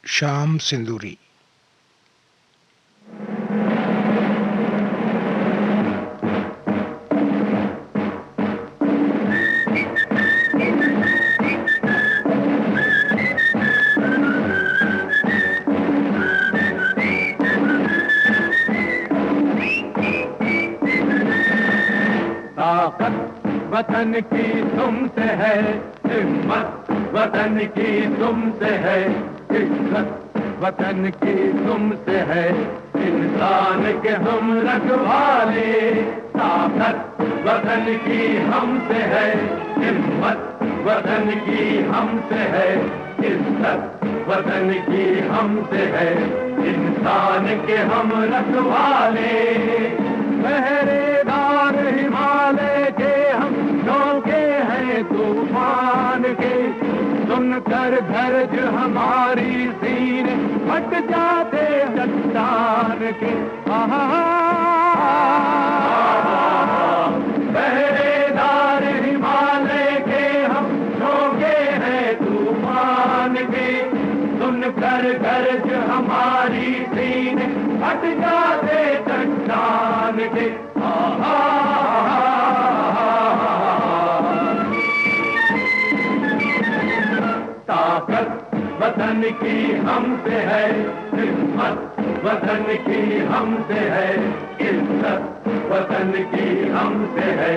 श्याम सिंदूरी। ताकत वतन की तुमसे है, हिम्मत वतन की तुमसे है, इज्जत वतन की तुमसे है, इंसान के हम रखवाले। ताकत वतन की हमसे है, हिम्मत वतन की हमसे है, इज्जत वतन की हमसे है, इंसान के हम रखवाले। पहरेदार हिमालय के हम झोंके हैं तूफान के, सुनकर गरज हमारी सीने फट जाते चट्टान के। पहरेदार हिमालय के हम झोंके हैं तूफान के, सुनकर गरज हमारी सीने फट जाते चट्टान के। ताकत वतन की हमसे है, हिम्मत वतन की हमसे है, इज्जत वतन की हमसे है,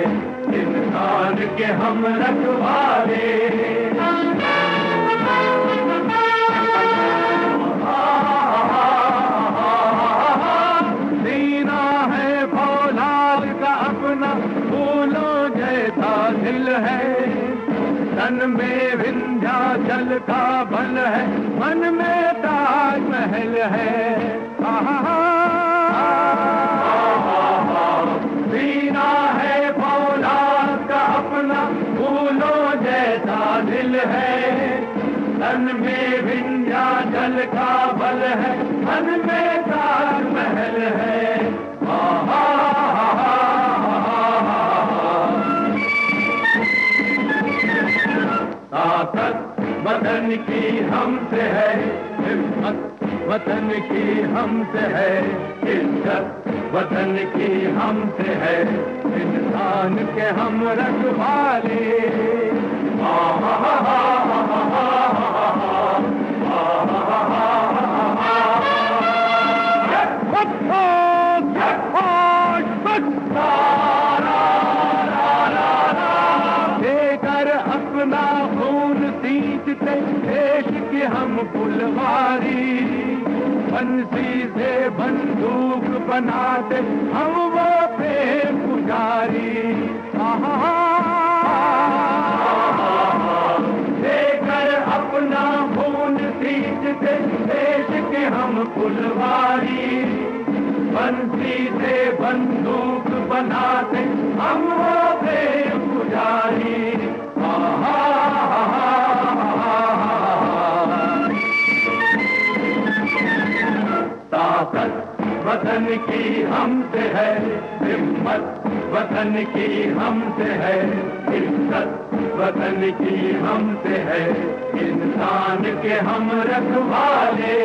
इंसान के हम रखवाले। सीना है फौलाद का अपना, फूलों जैसा दिल है, तन में विंध्याचल का बल है, मन में ताजमहल है। सीना है फौलाद का अपना, फूलों जैसा दिल है, तन में विंध्याचल का बल है, मन में ताजमहल है। ताकत वतन की हमसे है, हिम्मत वतन की हमसे है, इज्जत वतन की हमसे है, इंसान के हम रखवाले। देकर अपना खून सींचते देश की हम फुलवारी, बंसी से बंदूक बनाते हम वो प्रेम पुजारी। देकर अपना खून सींचते देश के हम फुलवारी, बंसी से बंदूक बनाते हम वो प्रेम पुजारी। ताकत वतन की हमसे है, हिम्मत वतन की हमसे है, इज्जत वतन की हमसे है, इंसान के हम रखवाले।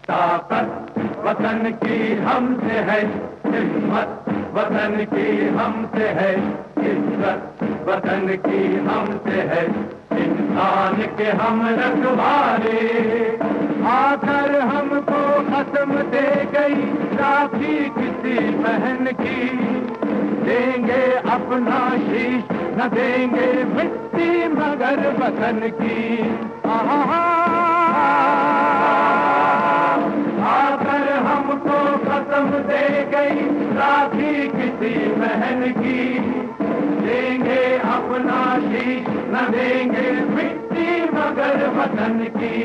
ताकत वतन की हमसे है, हिम्मत वतन की हमसे है, इज्जत वतन की हमसे है, इंसान के हम रखवाले। आकर हमको कसम दे गई राखी किसी बहन की, देंगे अपना शीश न देंगे मिट्टी मगर वतन की। आकर हमको कसम दे गई राखी किसी बहन की, देंगे अपना शीश न देंगे मिट्टी मगर वतन की।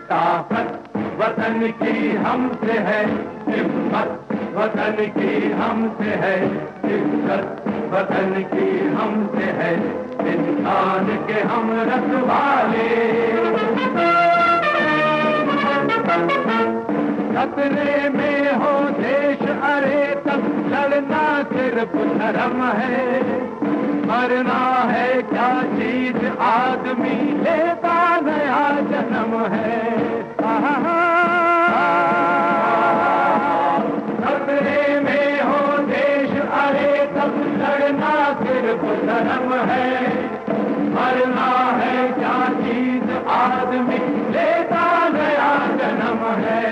ताकत वतन की हमसे है, हिम्मत वतन की हमसे है, इज्जत वतन की हमसे है इंसान के हम रखवाले। खतरे में हो देश अरे तब लड़ना सिर्फ धर्म है, मरना है क्या चीज आदमी लेता नया जन्म है। खतरे में हो देश अरे तब लड़ना सिर्फ धर्म है, मरना है क्या चीज आदमी लेता नया जन्म है।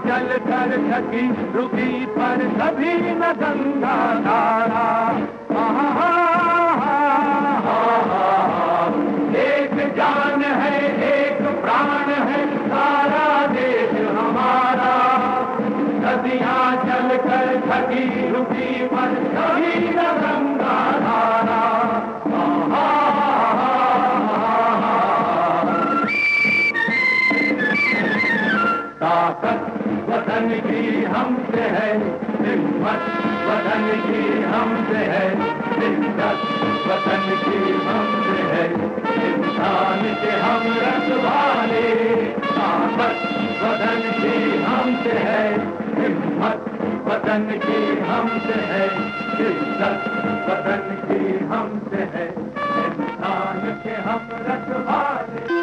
चल कर थकी रुकी पर कभी न गंगा धारा। एक जान है एक प्राण है सारा देश हमारा, नदियां चल कर थकी रुकी पर कभी न गंगा धारा। ताकत वतन की हमसे है, हिम्मत वतन की हमसे है, इज्जत वतन की हमसे है, इंसान के हम रखवाले। ताकत वतन की हमसे है, हिम्मत वतन की हमसे है, इज्जत वतन की हमसे है, इंसान के हम रखवाले।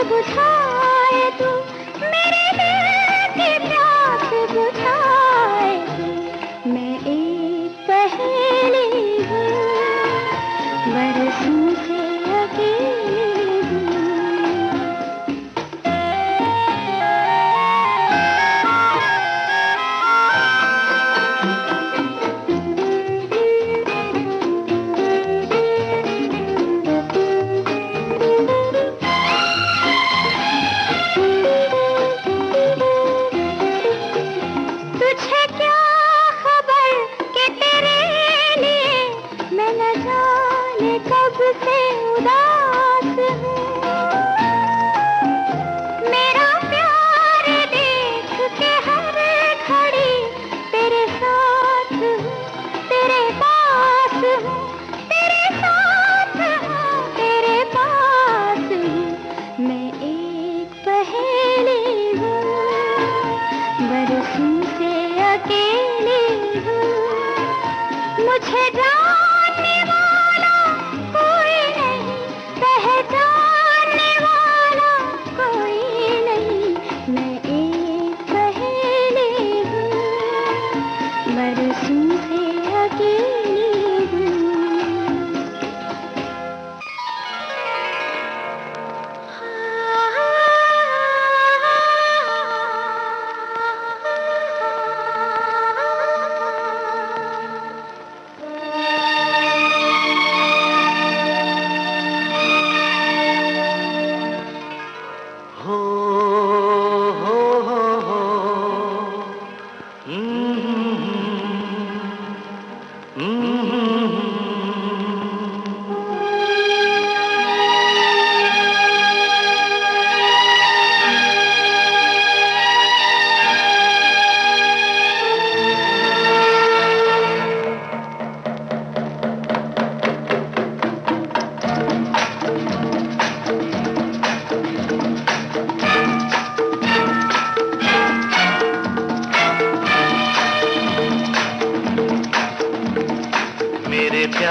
बुझाए तू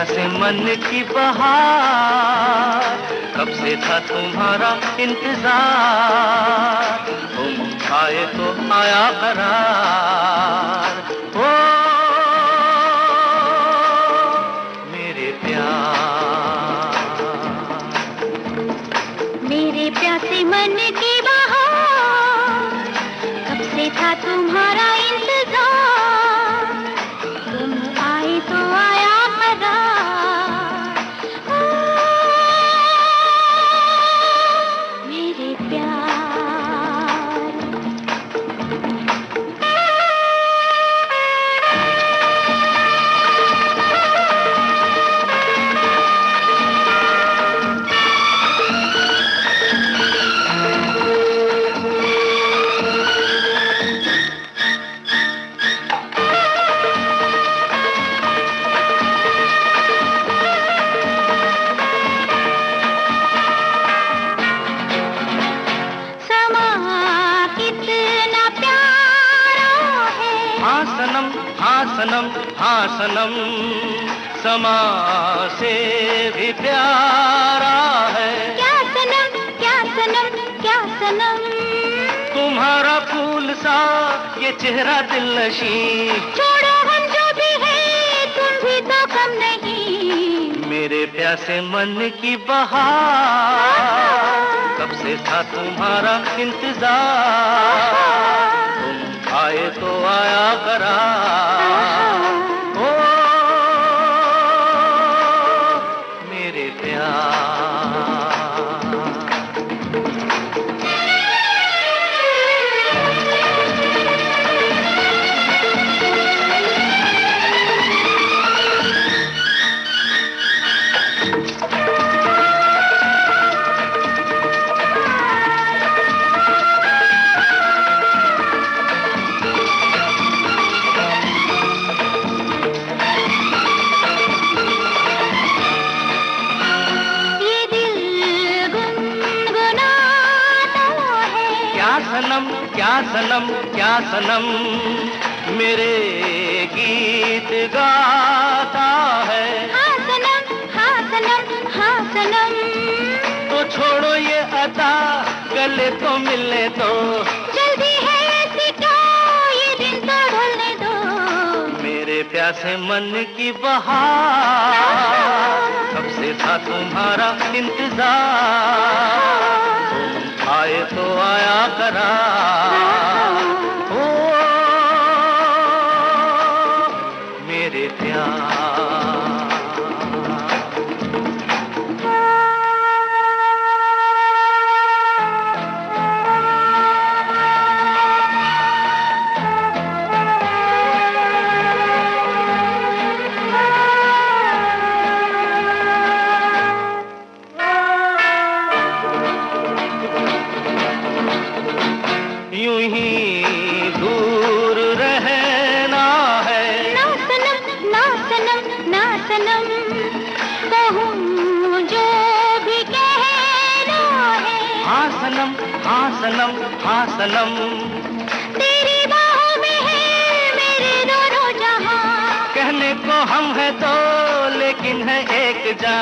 प्यासे मन की बहार, कब से था तुम्हारा इंतजार, तुम आए तो आया करार। ओ मेरे प्यार, मेरे प्यासे मन की बहार, कब से था तुम्हारा इंतजार, तुम आए तो आया करार। ओ मेरे प्यार, समा कितना प्यारा है। हाँ सनम, हाँ सनम, हाँ सनम, समा से भी प्यारा है। क्या सनम, क्या सनम, क्या सनम, तुम्हारा फूल सा ये चेहरा दिलनशी, छोड़ो हम जो भी है, तुम भी तो कम नहीं। मेरे प्यासे मन की बहार, कब से था तुम्हारा इंतजार, तुम आए तो आया करार। ओ मेरे प्यार, ये दिल गुनगुनाता है। क्या सनम, क्या सनम, क्या सनम, मेरे गीत गाता है। हाँ सनम, हाँ सनम, हाँ सनम, तो छोड़ो ये अदा, गले तो मिलने दो, जल्दी है ऐसी क्या, ये दिन तो ढलने दो। मेरे प्यासे मन की बहार, कब से था तुम्हारा इंतजार, तुम आए तो आया करार। ओ मेरे प्यार, यूं ही दूर रहना है। ना सनम, ना सनम, ना सनम, कहूँ जो भी कहना है। हाँ सनम, हाँ सनम, हाँ सनम, तेरी बाहों में है मेरे दोनों जहां। कहने को हम है दो लेकिन है एक जा,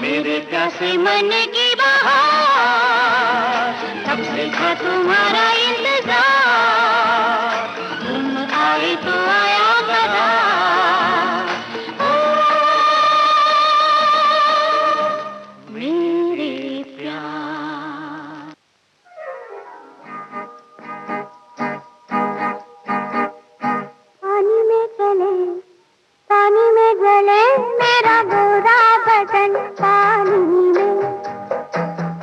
मेरे प्यासे मन की बहार, कब से था तुम्हारा इंतजार, तुम आए तो आया करार। ओ मेरे प्यार, पानी में चले, पानी में जले मेरा गोरा बदन, पानी में,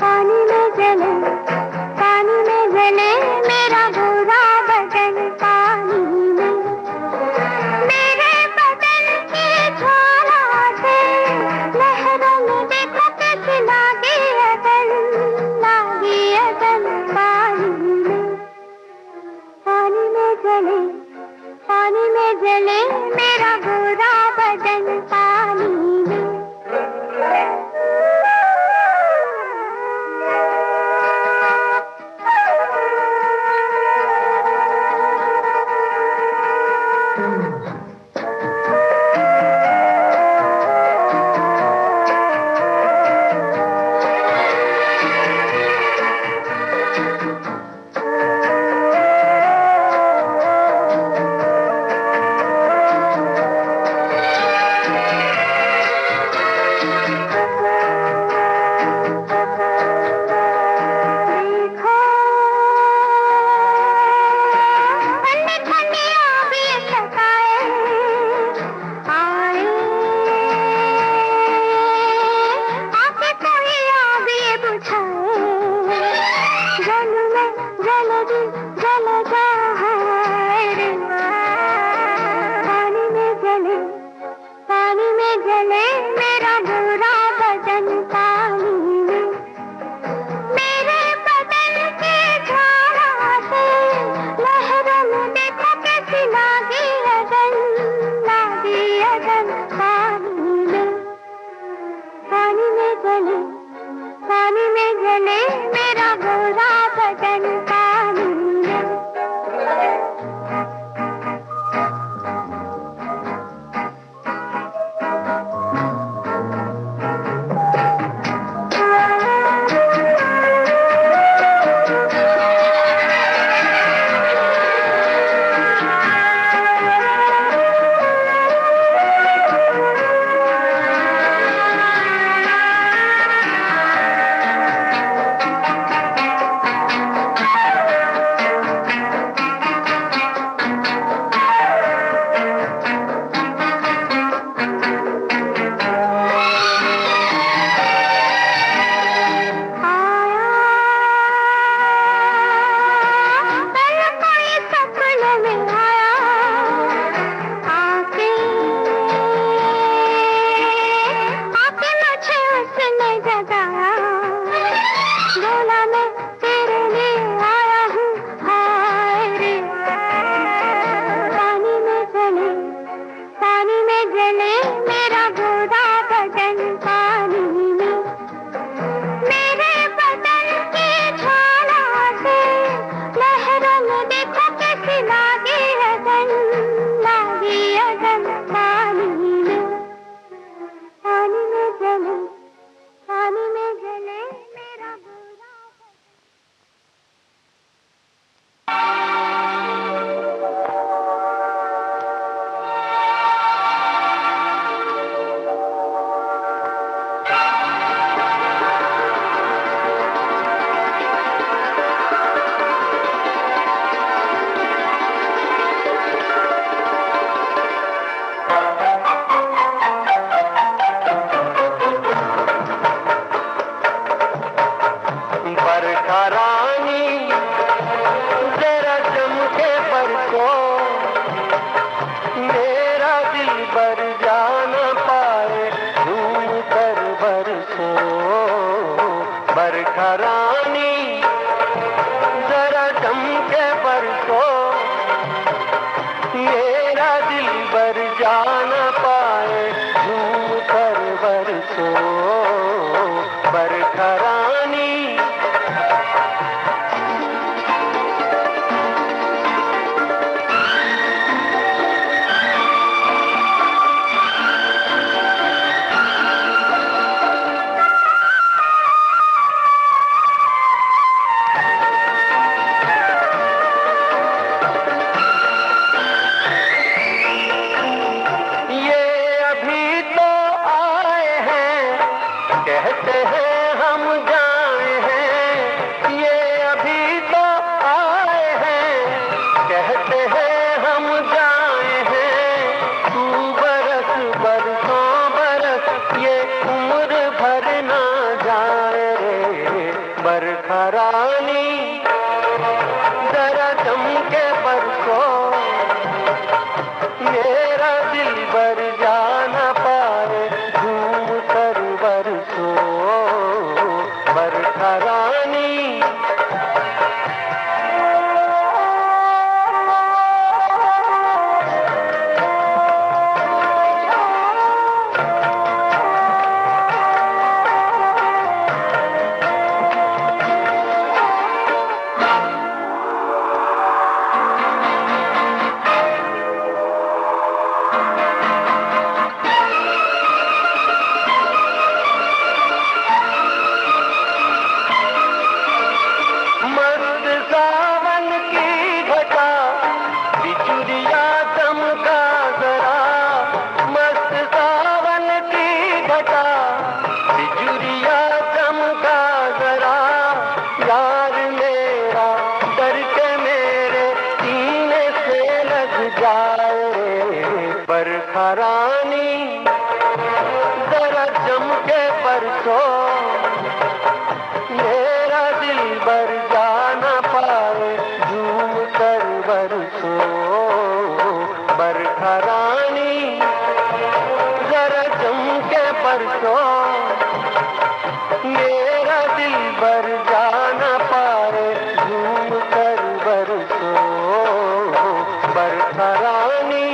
पानी में जले, पानी में जले मेरा गोरा बदन, पानी में। मेरे बदन की ज्वाला से लहरों में देखो कैसी लागी अदन, लागी अदन, पानी में, पानी में जले, पानी में जले मेरा गोरा बदन, पानी में। के बरसों मेरा दिल बर जा न पाए झूम कर बरसों बरखा रानी। कहते हैं हम जाए हैं, ये अभी तो आए हैं। कहते हैं हम जाए हैं, तू बरस बरसों बरस ये उम्र भर ना जाए रे बरखा रानी। जरा जम के बरसों मेरा दिल बर जा न पाए झूम कर बरसों बरखा रानी। बरखा रानी जरा जम के बरसों मेरा दिल बर जा न पाए झूम कर बरसों बरखा रानी। जरा जम के बरसों मेरा दिल बर जा न पाए झूम कर बरसों बरखा रानी।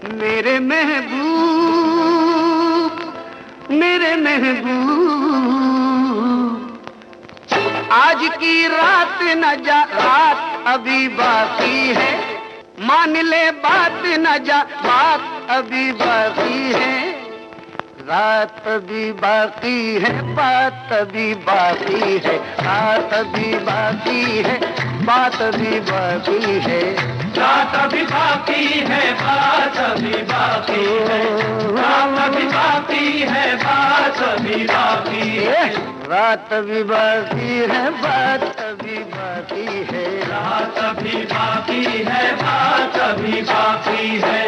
मेरे महबूब, मेरे महबूब, आज की रात न जा, रात अभी बाकी है, मान ले बात न जा, बात अभी बाकी है, रात अभी बाकी है, बात अभी बाकी है, रात अभी बाकी है, बात अभी बाकी है, रात अभी बाकी है, बात अभी बाकी है, रात अभी बाकी है, बात अभी बाकी है, रात अभी बाकी है, बात अभी बाकी है, रात अभी बाकी है, बात अभी बाकी है।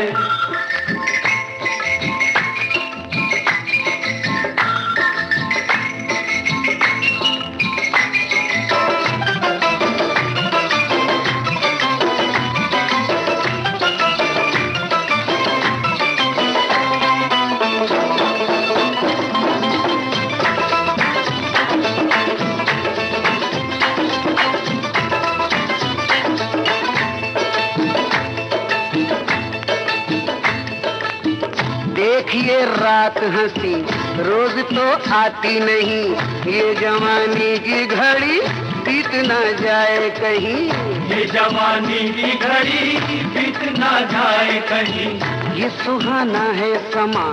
देखिए रात हंसी रोज तो आती नहीं, ये जवानी की घड़ी बीत ना जाए कहीं, ये जवानी की घड़ी बीत ना जाए कहीं, ये सुहाना है समा,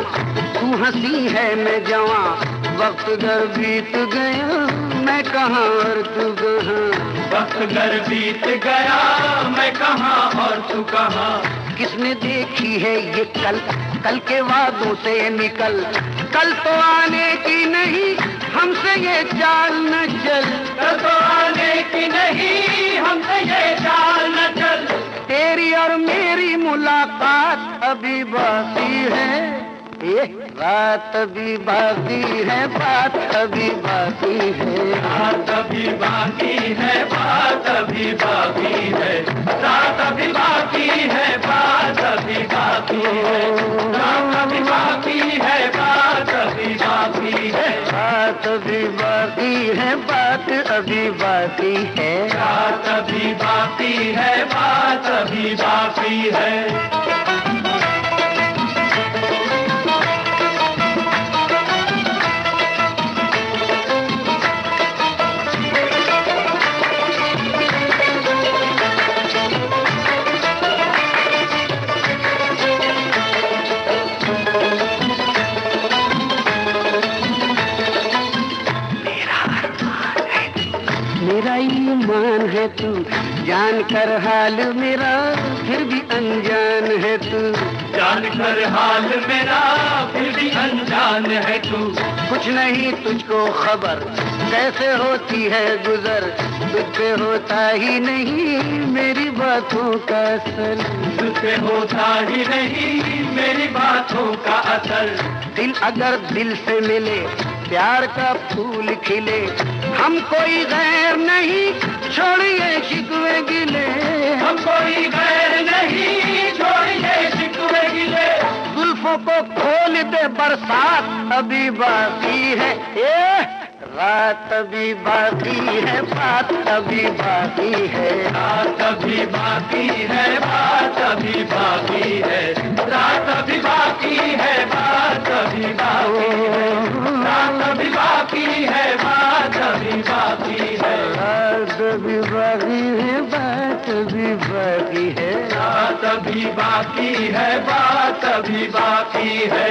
तू हंसी है मैं जवां, वक्त घर बीत गया मैं कहाँ और तू कहाँ, वक्त घर बीत गया मैं कहाँ और तू कहाँ, किसने देखी है ये कल, कल के वादों से निकल, कल तो आने की नहीं हमसे ये चाल न चल, कल तो आने की नहीं हमसे ये चाल न चल, तेरी और मेरी मुलाकात अभी बाकी है, ये रात अभी बाकी है, बात अभी बाकी है, रात अभी बाकी है, बात अभी बाकी है, रात अभी बाकी है, बात अभी बाकी है, रात अभी बाकी है, बात अभी बाकी है, रात अभी बाकी है, बात अभी बाकी है, रात अभी बाकी है, बात अभी बाकी है। मेरा ईमान है तू, जान कर हाल मेरा फिर भी अनजान है तू, जान कर हाल मेरा फिर भी अनजान है तू, कुछ नहीं तुझको खबर कैसे होती है गुजर, तुझ पे होता ही नहीं मेरी बातों का असर, तुझ पे होता ही नहीं मेरी बातों का असर, दिल अगर दिल से मिले प्यार का फूल खिले, हम कोई गैर नहीं छोड़िए शिकवे गिले, हम कोई गैर नहीं छोड़िए शिकवे गिले, जुल्फों को खोल दे बरसात अभी बाकी है, ये रात अभी बाकी है, बात अभी बाकी है, रात अभी बाकी है, बात अभी बाकी है, रात अभी बाकी है, बात अभी बाकी है, रात अभी बाकी है, बात अभी बाकी है, रात अभी बाकी है, बात अभी बाकी है, रात अभी बाकी है, बात अभी बाकी है।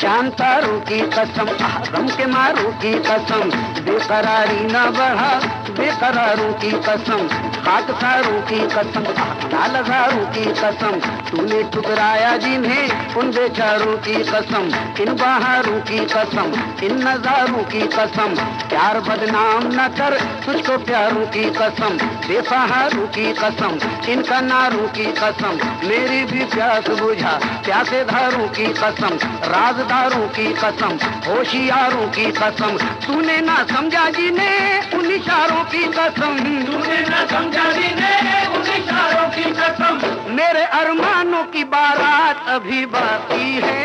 चांद तारों की कसम, गम के मारों की कसम, बेकरारी न बढ़ा बेकरारों की कसम, खाक तारों की कसम, साल हजारों की कसम तूने ठुकराया जिन्हें, उन बेचारों की कसम, इन बहारों की कसम, इन नजारों की कसम। प्यार बदनाम न कर तुझको प्यारों की कसम, बेसहारों की कसम, इन कनारों की कसम। मेरी भी प्यास बुझा प्यासे धारों की कसम, राजदारों की कसम, होशियारों की कसम। तूने ना समझा जिन्हें उन इशारों की कसम, तूने न समझा जिन्हें उन इशारों की कसम। मेरे अरमानों की बारात अभी बाकी है,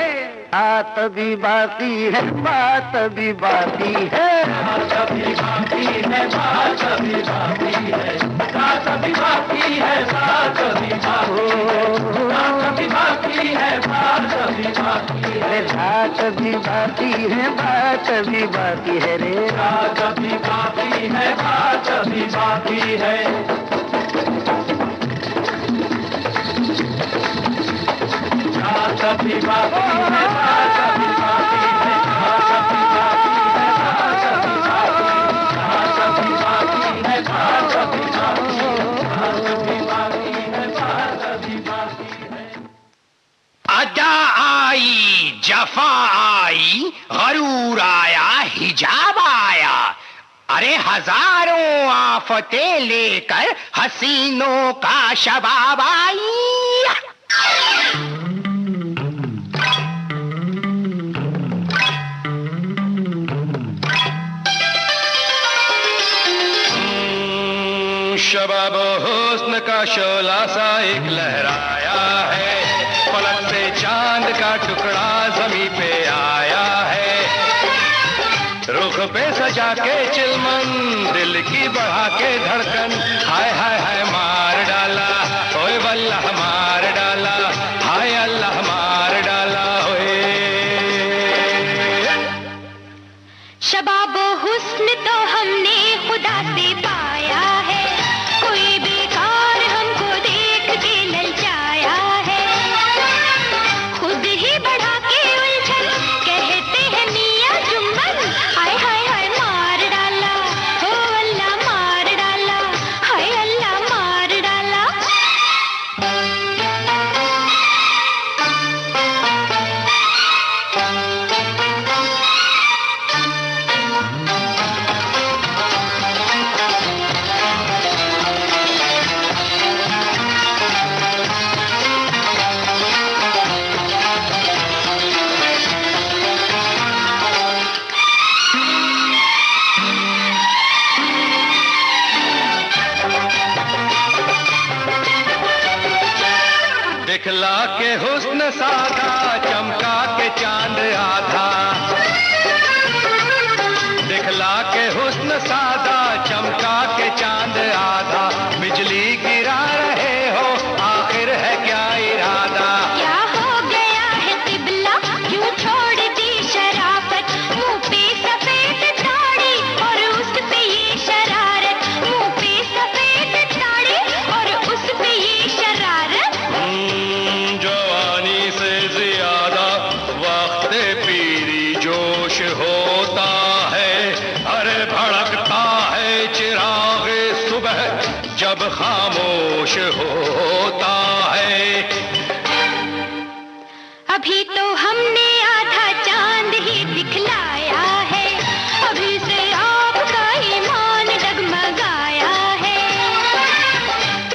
बात अभी बाकी है, बात अभी बाकी है। बात अभी बाकी है, बात अभी बाकी है, बात अभी बाकी है, बात अभी बाकी है, बात अभी बाकी है, बात अभी बाकी है, बात अभी बाकी है, बात अभी बाकी है रे। बात अभी बाकी है, बात अभी बाकी है। बात अभी बाकी है, बात अभी बाकी है, बात अभी बाकी है, बात अभी बाकी है, बात अभी बाकी है, बात अभी बाकी है, बात अभी बाकी है। अदा आई, जफा आई, गरूर आया, हिजाब आया। अरे हजारों आफतें लेकर हसीनों का शबाब आई। शबाब हुस्न का शोला सा एक लहराया है, पलक से चांद का टुकड़ा जमी पे आया है। रुख पे सजा के चिलमन, दिल की बढ़ा के धड़कन, हाय हाय हाय मार डाला, ओए वल्लाह मार डाला, हाय अल्लाह मार डाला। ओए शबाब हुस्न तो हमने खुदा से पाया है, कोई बेकार हमको देख के ललचाया है। खुद ही बढ़ा के उलझन, कहते हैं मियां जुम्मन, हाय हाय हाय मार डाला, हो अल्लाह मार डाला, हाय अल्लाह मार डाला। दिखला के हुस्न साधा, चमका के चांद आधा। दिखला के हुस्न साधा, चमका के चांद आधा। बिजली गिरा रहे हो, आखिर है क्या इरादा? क्या हो गया है तिबला, क्यों छोड़ दी शराफत? मुंह पे सफेद दाढ़ी और उस पे ये शरारत, मुंह पे सफेद दाढ़ी और उस पे ये शरारत। जवानी से ज्यादा वक्त पीरी जोश होता है, अरे भड़कता है चिराग सुबह जब खामोश होता है। अभी तो हमने आधा चांद ही दिखलाया है, अभी से आपका ईमान डगमगाया है।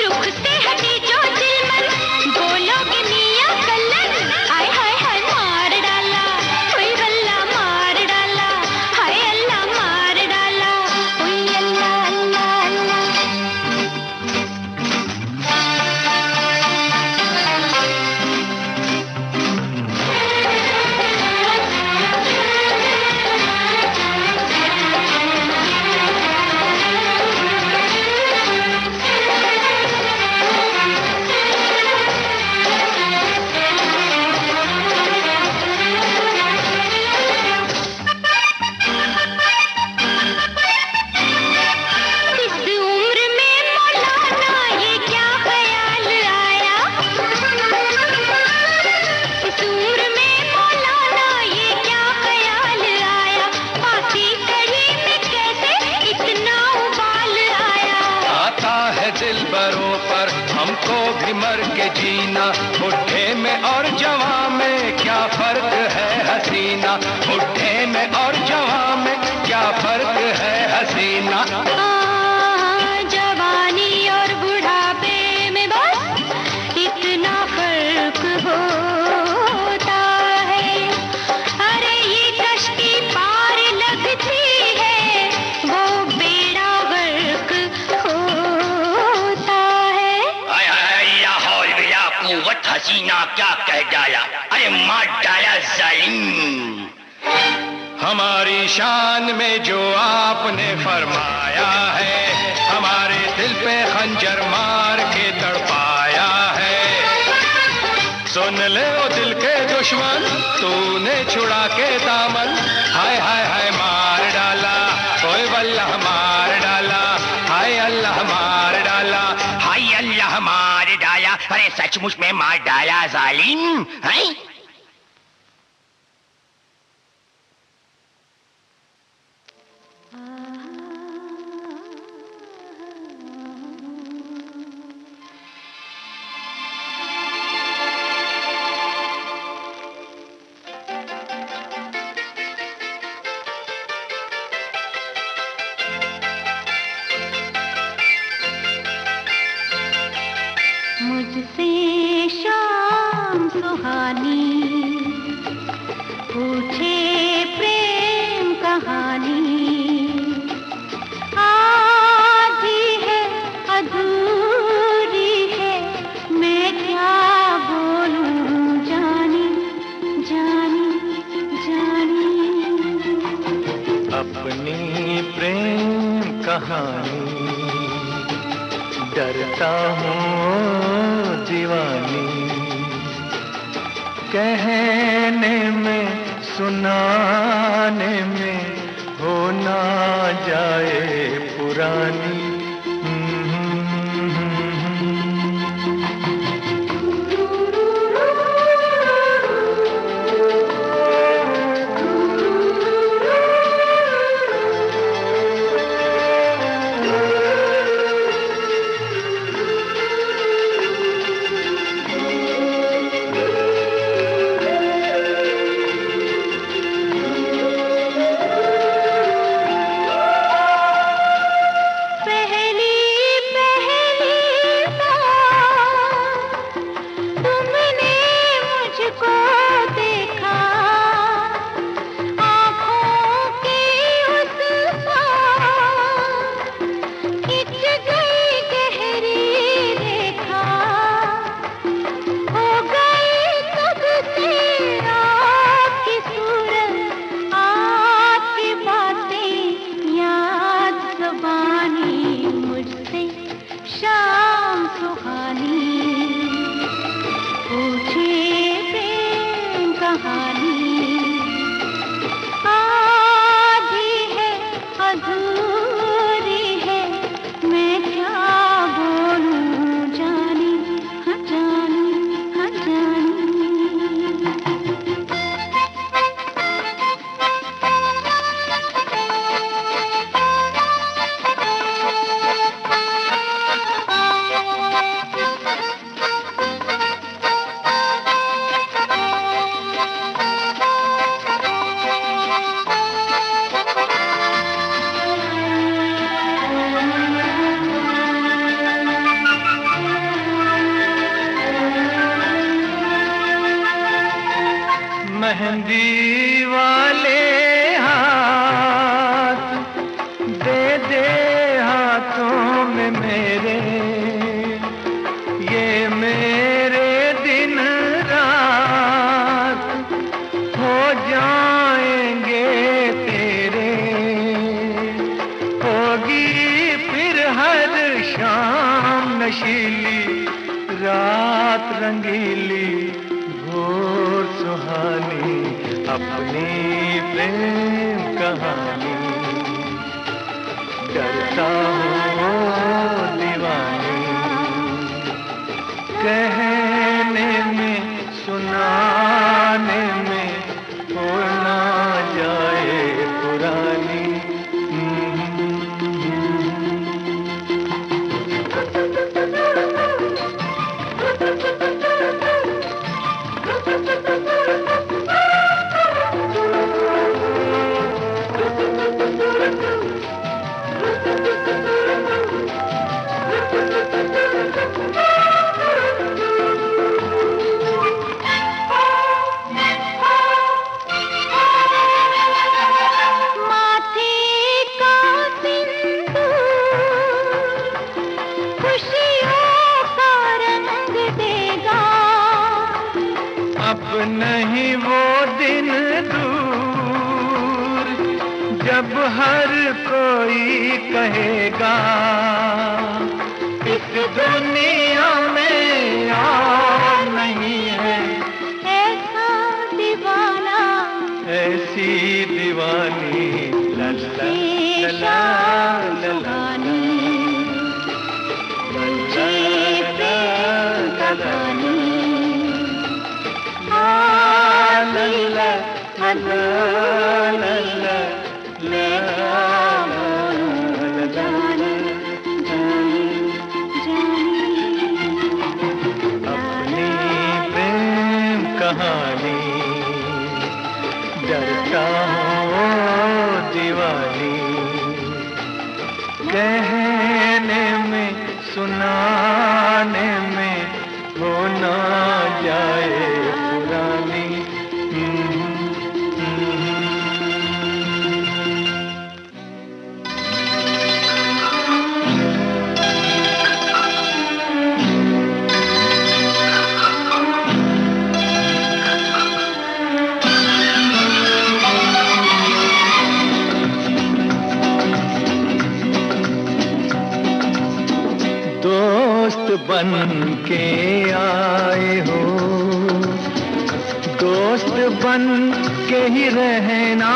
रुख से हटी जो चिलमन, बोलोगे मियां कल्लन, हाय हाय हाय मार डाला, कोई अल्लाह मार डाला, हाय अल्लाह मार डाला, कोई अल्लाह अल्लाह अल्लाह। भी मर के जीना, बुढ़े में और जवां में क्या फर्क है हसीना, बुढ़े में और जवां में क्या फर्क है हसीना। जवानी और बुढ़ापे में बस इतना फर्क होता है। अरे ये कश्ती पार लगती है, वो बेड़ा गर्क होता है। कुव्वत हसीना क्या कह डाला, अरे मार डाला जालिम। हमारी शान में जो आपने फरमाया है, हमारे दिल पे खंजर मार के तड़पाया है। सुन ले ओ दिल के दुश्मन, तूने छुड़ा के दामन, हाय हाय हाय मार डाला, ओए वल्लाह मार डाला, हाय अल्लाह मार डाला, हाय अल्लाह मार डाला। अरे सचमुच में मार डाला जालिम है। मुझसे शाम सुहानी पूछे प्रेम कहानी, आधी है अधूरी है, मैं क्या बोलूं जानी जानी जानी। अपनी प्रेम कहानी डरता हूँ दीवानी, कहने में सुनाने में हो ना जाए पुरानी। मेहंदी वाले हाथ दे दे हाथों में मेरे, ये मेरे दिन रात हो जाएंगे तेरे। होगी फिर हर शाम नशीली रात रंगीली भोर सुहानी, अपनी प्रेम कहानी डरता हूँ दीवानी, कहने में सुनाने में हो ना जाए पुरानी। नहीं वो दिन दूर जब हर कोई कहेगा इस दुनिया में और नहीं है ऐसा दीवाना, ऐसी दीवानी ला ला ला ला ला ला कहानी डरता हूँ दीवानी कहने में सुनाने में हो ना जाए पुरानी। दोस्त बन के आए हो, दोस्त बन के ही रहना,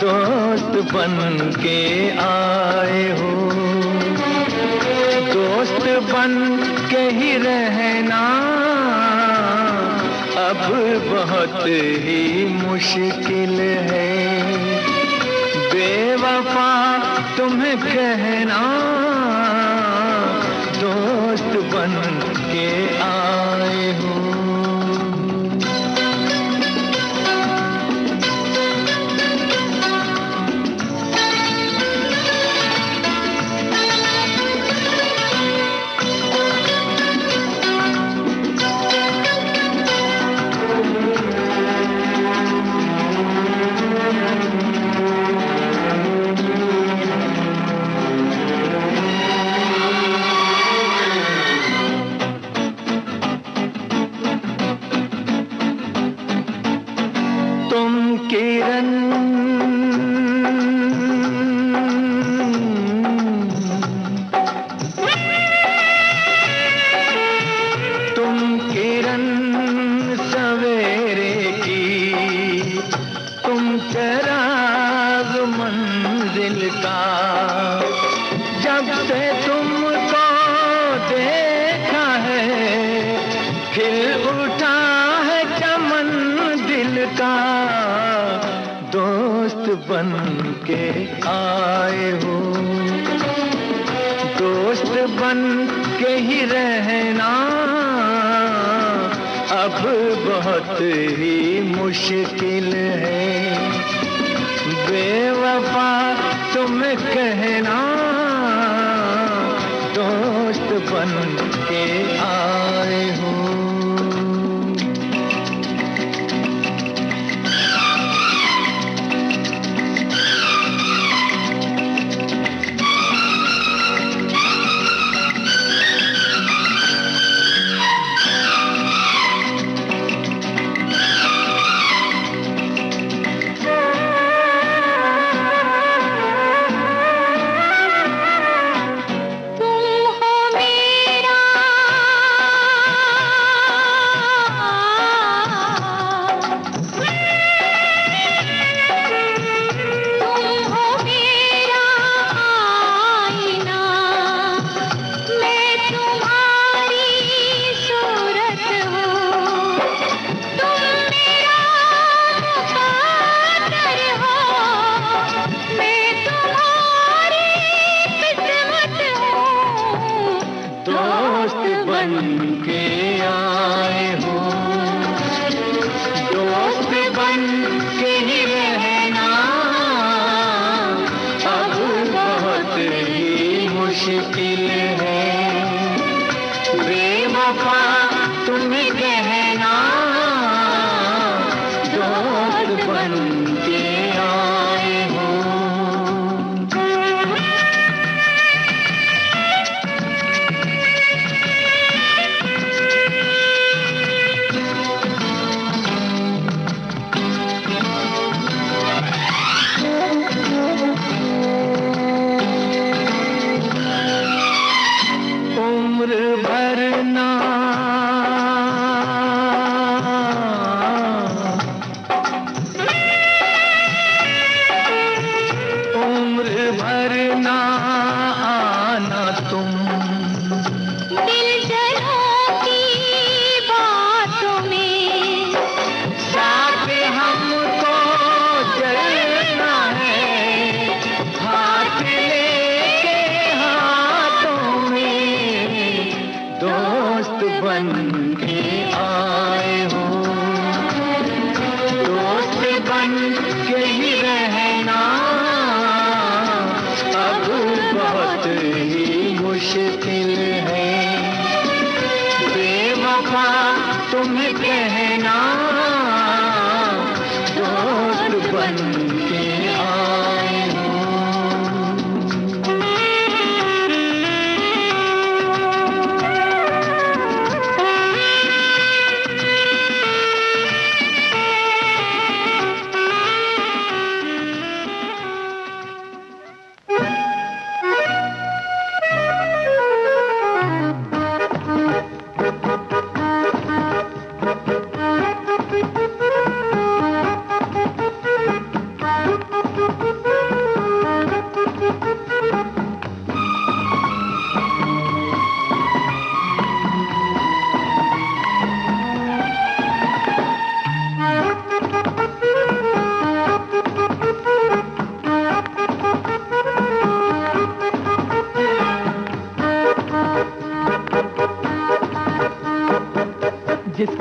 दोस्त बन के आए हो, दोस्त बन के ही रहना, अब बहुत ही मुश्किल है बेवफा तुम्हें कहना, दोस्त बन के आए हो। तुम किरण सवेरे की, तुम चराग मंजिल का, जब से तुमको देखा है खिल उठा है चमन दिल का, दोस्त बन के आए हो, दोस्त बन के ही रहना, अब बहुत ही मुश्किल है बेवफा तुम्हें कहना, दोस्त बन के आए हो। तुम हो मेरा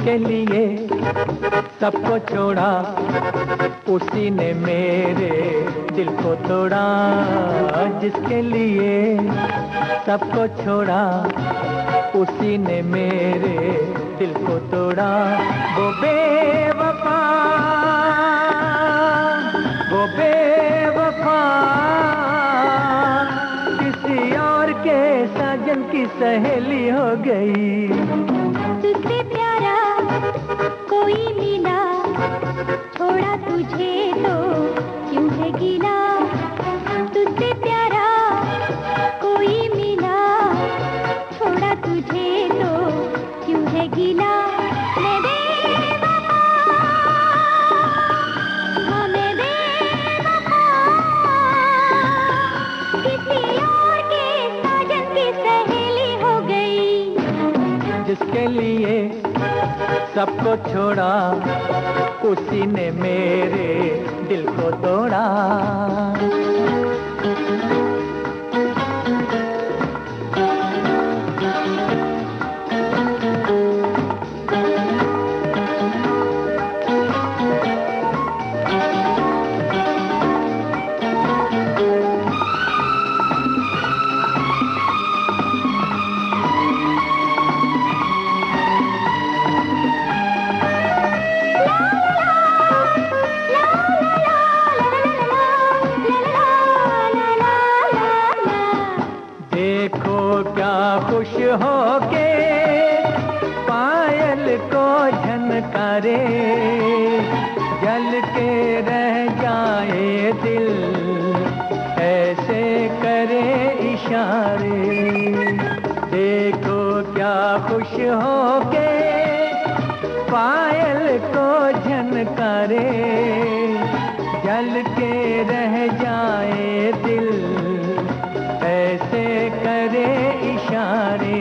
जिसके लिए सबको छोड़ा, उसी ने मेरे दिल को तोड़ा। जिसके लिए सबको छोड़ा, उसी ने मेरे दिल को तोड़ा। वो बेवफा, वो बेवफा, किसी और के साजन की सहेली हो गई। तुझसे प्यारा कोई मिला, छोड़ा तुझे तो क्यों है गिला। तुझसे प्यारा कोई मिला, छोड़ा तुझे तो क्यों है गिला। मैं बेवफा, हाँ मैं बेवफा, किसी और के साजन की सहेली हो गई। जिसके लिए सबको छोड़ा, उसी ने मेरे दिल को तोड़ा। खुश हो के पायल को झनकारे, जल के रह जाए दिल, ऐसे करे इशारे। देखो क्या खुश हो के पायल को झनकारे, जल के रह जाए दिल, ऐसे करे इशारे।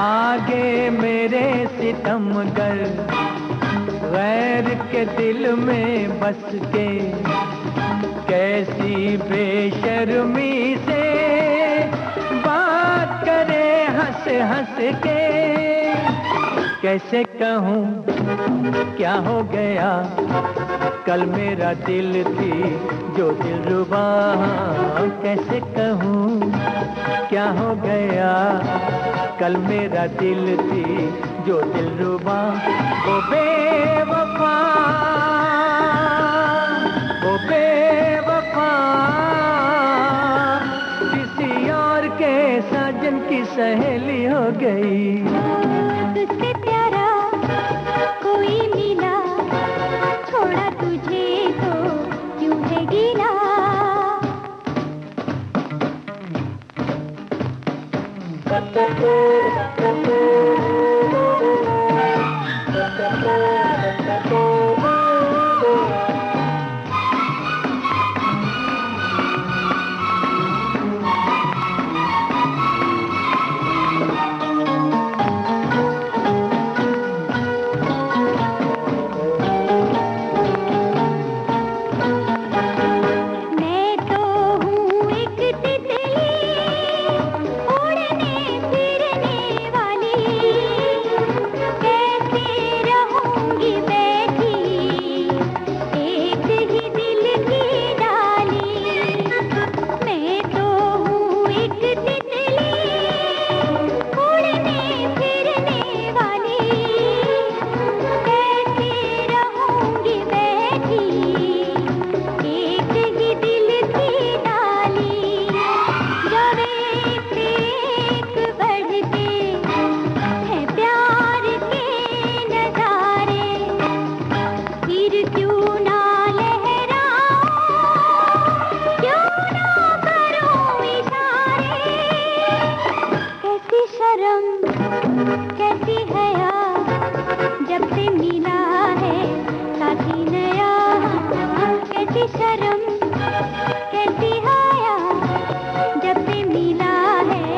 आगे मेरे सितमगर गैर के दिल में बस के, कैसी बेशर्मी से बात करे हंस हंस के। कैसे कहूँ क्या हो गया, कल मेरा दिल थी जो दिलरुबा। कैसे कहूँ क्या हो गया, कल मेरा दिल थी जो दिलरुबा। वो बेवफा, वो बेवफा, किसी और के साजन की सहेली हो गई। तुझसे प्यारा कोई मिला, छोड़ा तुझे तो क्यों है गिला। कैसी हया जब से मिला है साथी नया। कैसी शर्म कैसी हया जब से मिला है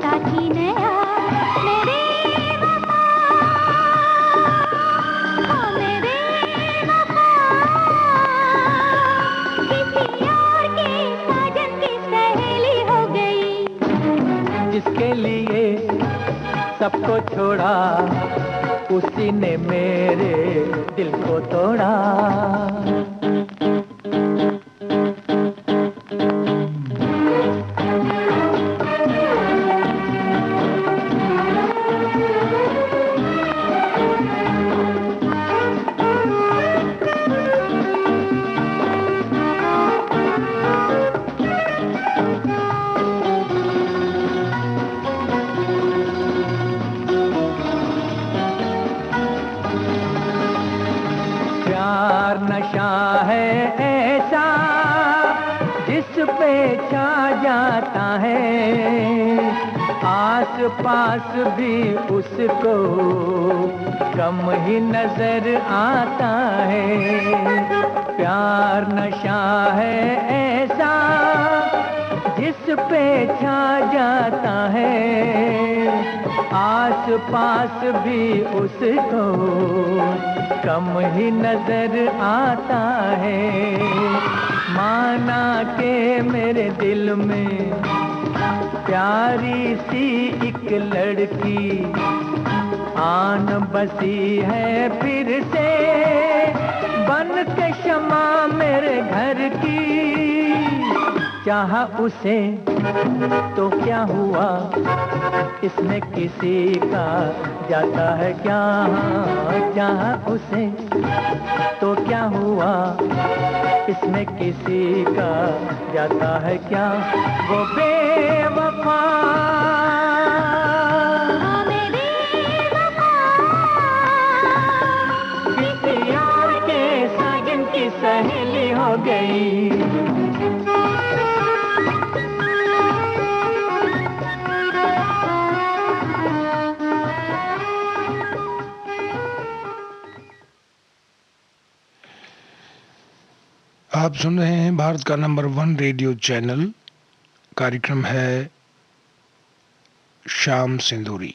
साथी नया। मेरे वफा, हाँ मेरे वफा, किसी और के साजन की सहेली हो गई। जिसके लिए सबको छोड़ा उसी ने मेरे दिल को तोड़ा। नशा है ऐसा जिस पे छा जाता है, आस पास भी उसको कम ही नजर आता है। प्यार नशा है ऐसा जिस पे छा जाता है, आस पास भी उसको कम ही नजर आता है। माना के मेरे दिल में प्यारी सी एक लड़की आन बसी है फिर से, बन के शमा मेरे घर की। चाहा उसे तो क्या हुआ, इसमें किसी का जाता है क्या। चाहा उसे तो क्या हुआ, इसमें किसी का जाता है क्या। वो बेवफा किसी यार के साजन की सहेली हो गई। आप सुन रहे हैं भारत का नंबर 1 रेडियो चैनल। कार्यक्रम है शाम सिंदूरी।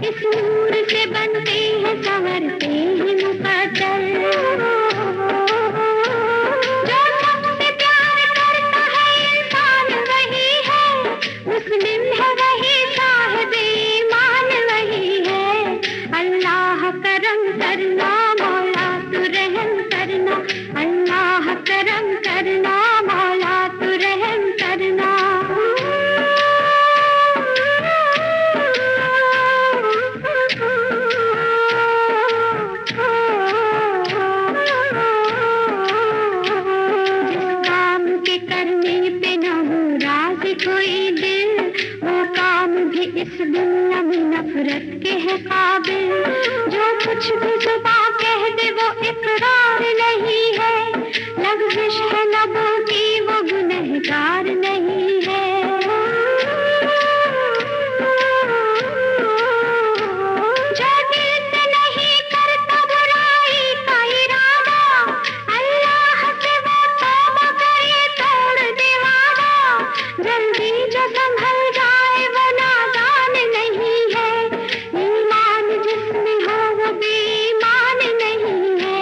इस नूर से बनते हैं संवरते हैं मुकद्दर। इनकार नहीं है। जो दिल से नहीं करता बुराई का इरादा, अल्लाह से वो तौबा करे तोड़ दे वादा। जल्दी जो संभल जाए वो नादान नहीं है। ईमान जिसमें हो वो बेईमान नहीं है।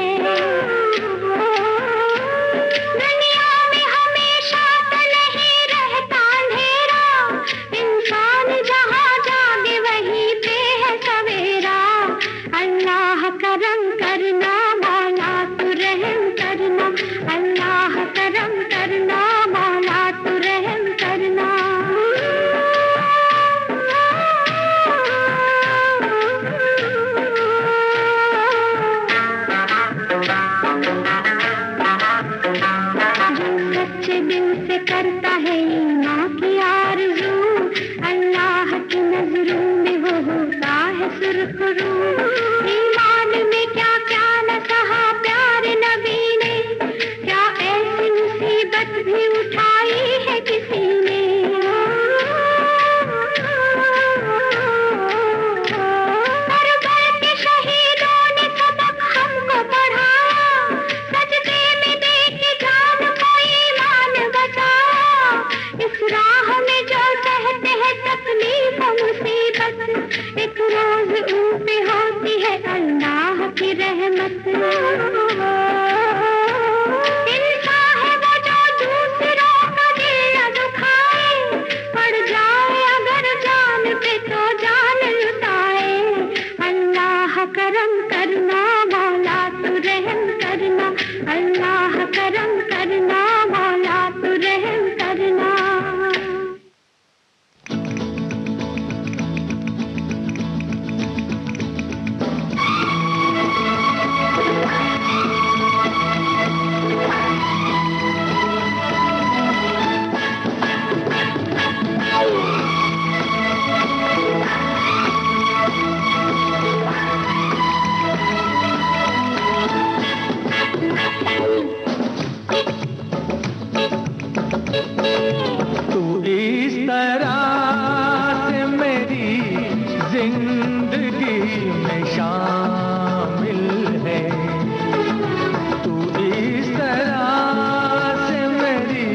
दुनिया में हमेशा तो नहीं रहता अंधेरा, इंसान जहाँ जागे वहीं पे है सवेरा। अल्लाह करम करना मौला तू रहम करना, अल्लाह करम करना मौला तू रहम करना। जो सच्चे दिल से करता है ईमान की आरज़ू, अल्लाह की नजरों में वो होता है सुरखरू। ईमान में क्या क्या न कहा प्यार नबी ने, क्या ऐसी मुसीबत भी उठाई है किसी ने। करबल के शहीदों ने सबक हमको पढ़ाया, सजदे में दे के जान को ईमान बचाया। इस राह में जो कहते हैं तकलीफ मुसीबत, एक रोज ऊपे होती है अल्लाह की रहमत। इंसान है वो जो दूसरों का दिल न दुखाए, पड़ जाए अगर जान पे तो जान लुटाए। अल्लाह करम करना मौला तू रहम करना, अल्लाह करम करना मौला तू रहम करना। तू इस तरह से मेरी जिंदगी में शामिल है, तू इस तरह से मेरी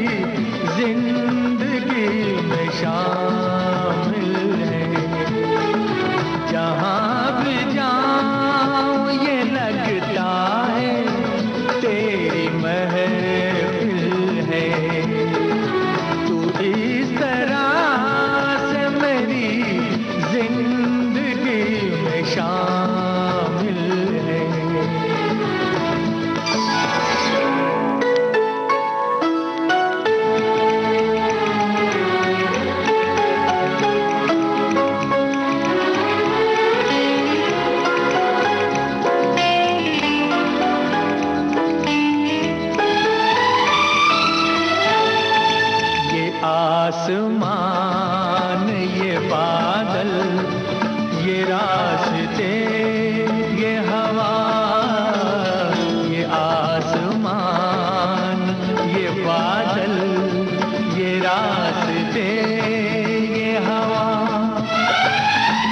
जिंदगी में शामिल है। जहाँ भी जाऊँ ये लगता है तेरी महफिल है। तू इस तरह से मेरी जिंदगी में शामिल है। आसमान ये बादल ये रास्ते ये हवा, ये आसमान ये बादल ये रास्ते ये हवा,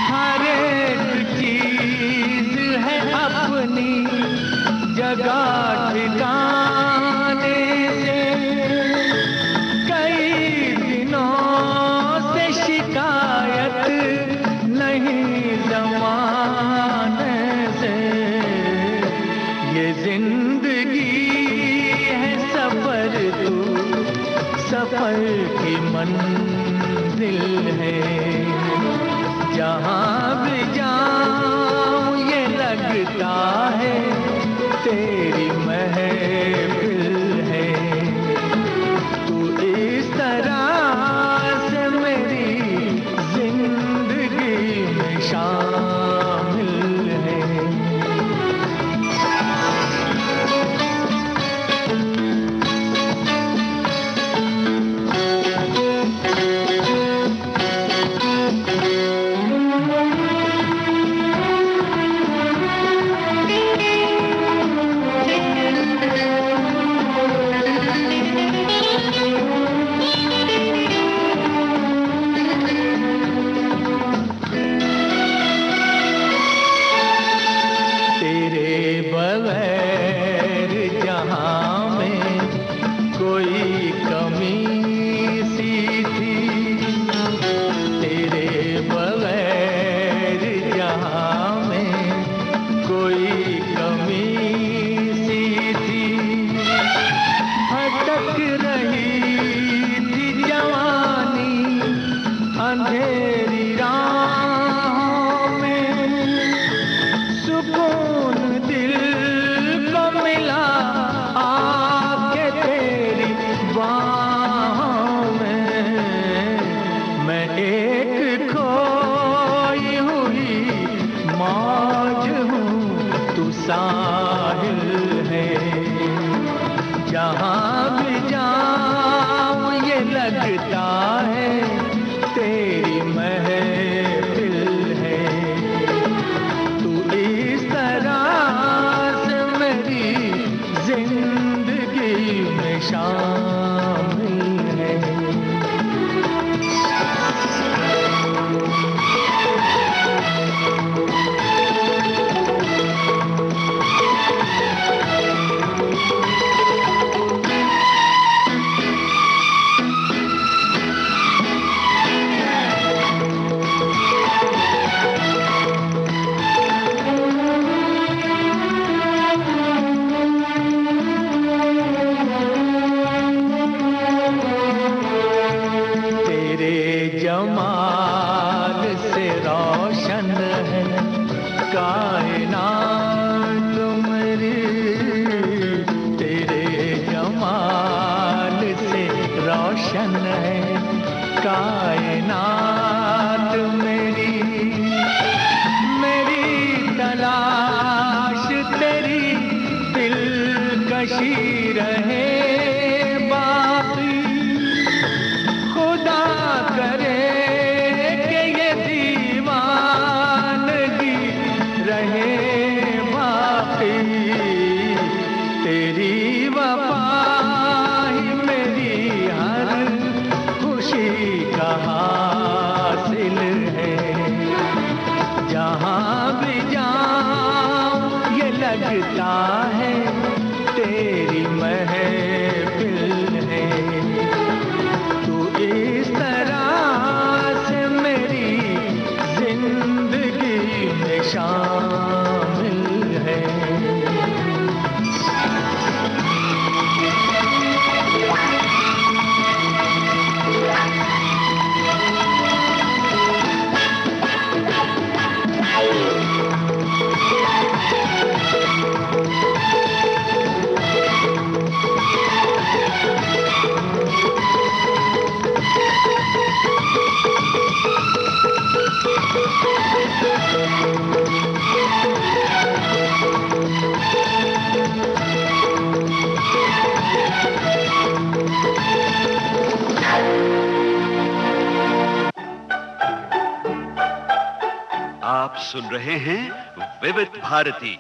हर एक चीज है अपनी जगह ठिकाने से। कई शिकायत नहीं ज़माने से, ये जिंदगी है सफर, तू सफर की मंजिल है। जहाँ भी जाऊँ ये लगता है तेरी महफिल है। तू इस तरह से मेरी जिंदगी में शामिल है। महक रही थी जवानी अंधेरी राहों में, सुकून दिल को मिला आके तेरी बाहों में। मैं एक खोई हुई मौज हूँ, तू साहिल है। जहाँ भी जाऊँ ये लगता है तेरी महफिल है। तू इस तरह से मेरी जिंदगी में शामिल है। जमाल से रोशन है कायनात मेरी, तेरे जमाल से रोशन है कायनात मेरी। मेरी तलाश तेरी दिलकशी रहे बाकी, खुदा करे तेरी वफा ही मेरी हर खुशी का हासिल है। जहाँ भी जाऊँ ये लगता है तेरी महफिल है। तू इस तरह से मेरी जिंदगी में शामिल है। आप सुन रहे हैं विविध भारती।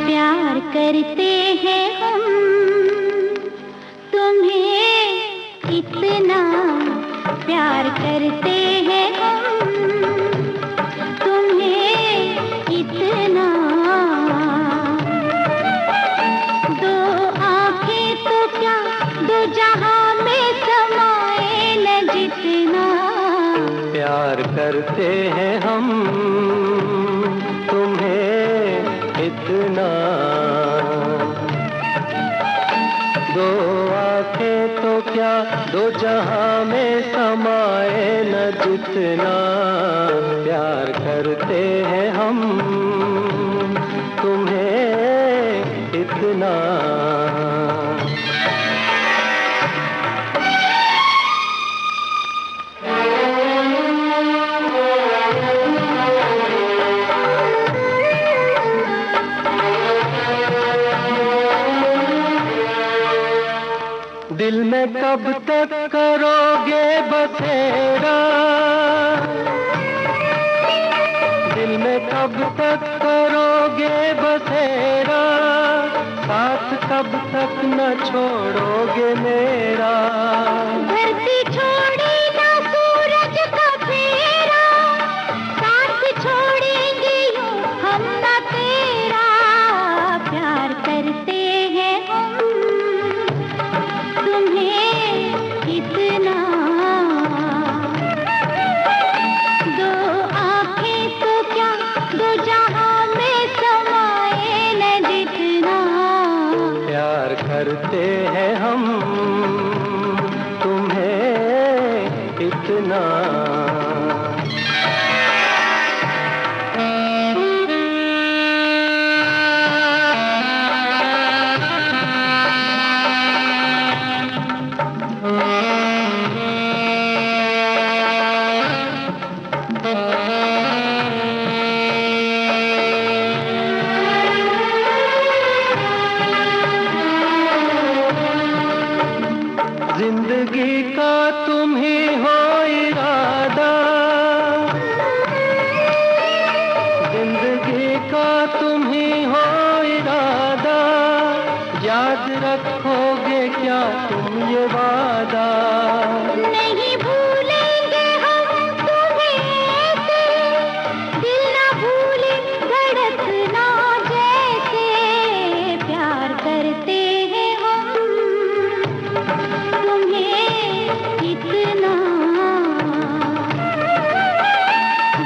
प्यार करते हैं हम तुम्हें, इतना प्यार करते हैं हम तुम्हें, इतना। दो आंखें तो क्या दो जहां में समाए न जितना। प्यार करते हैं हम तुम्हें इतना। दो आंखें तो क्या दो जहां में समाए न जितना। प्यार करते हैं हम तुम्हें इतना। दिल में कब तक करोगे बसेरा, दिल में कब तक करोगे बसेरा, साथ कब तक न छोड़ोगे मेरा। धरती छोड़े ना सूरज का फेरा, साथ छोड़ इतना। जिंदगी का तुम ही हो इरादा, जिंदगी का तुम ही हो इरादा, याद रखोगे क्या तुम ये वादा? नहीं भूलेंगे हम तुम्हें ऐसे, दिल ना भूले धड़कना जैसे, प्यार करते हैं हम तुम्हें इतना।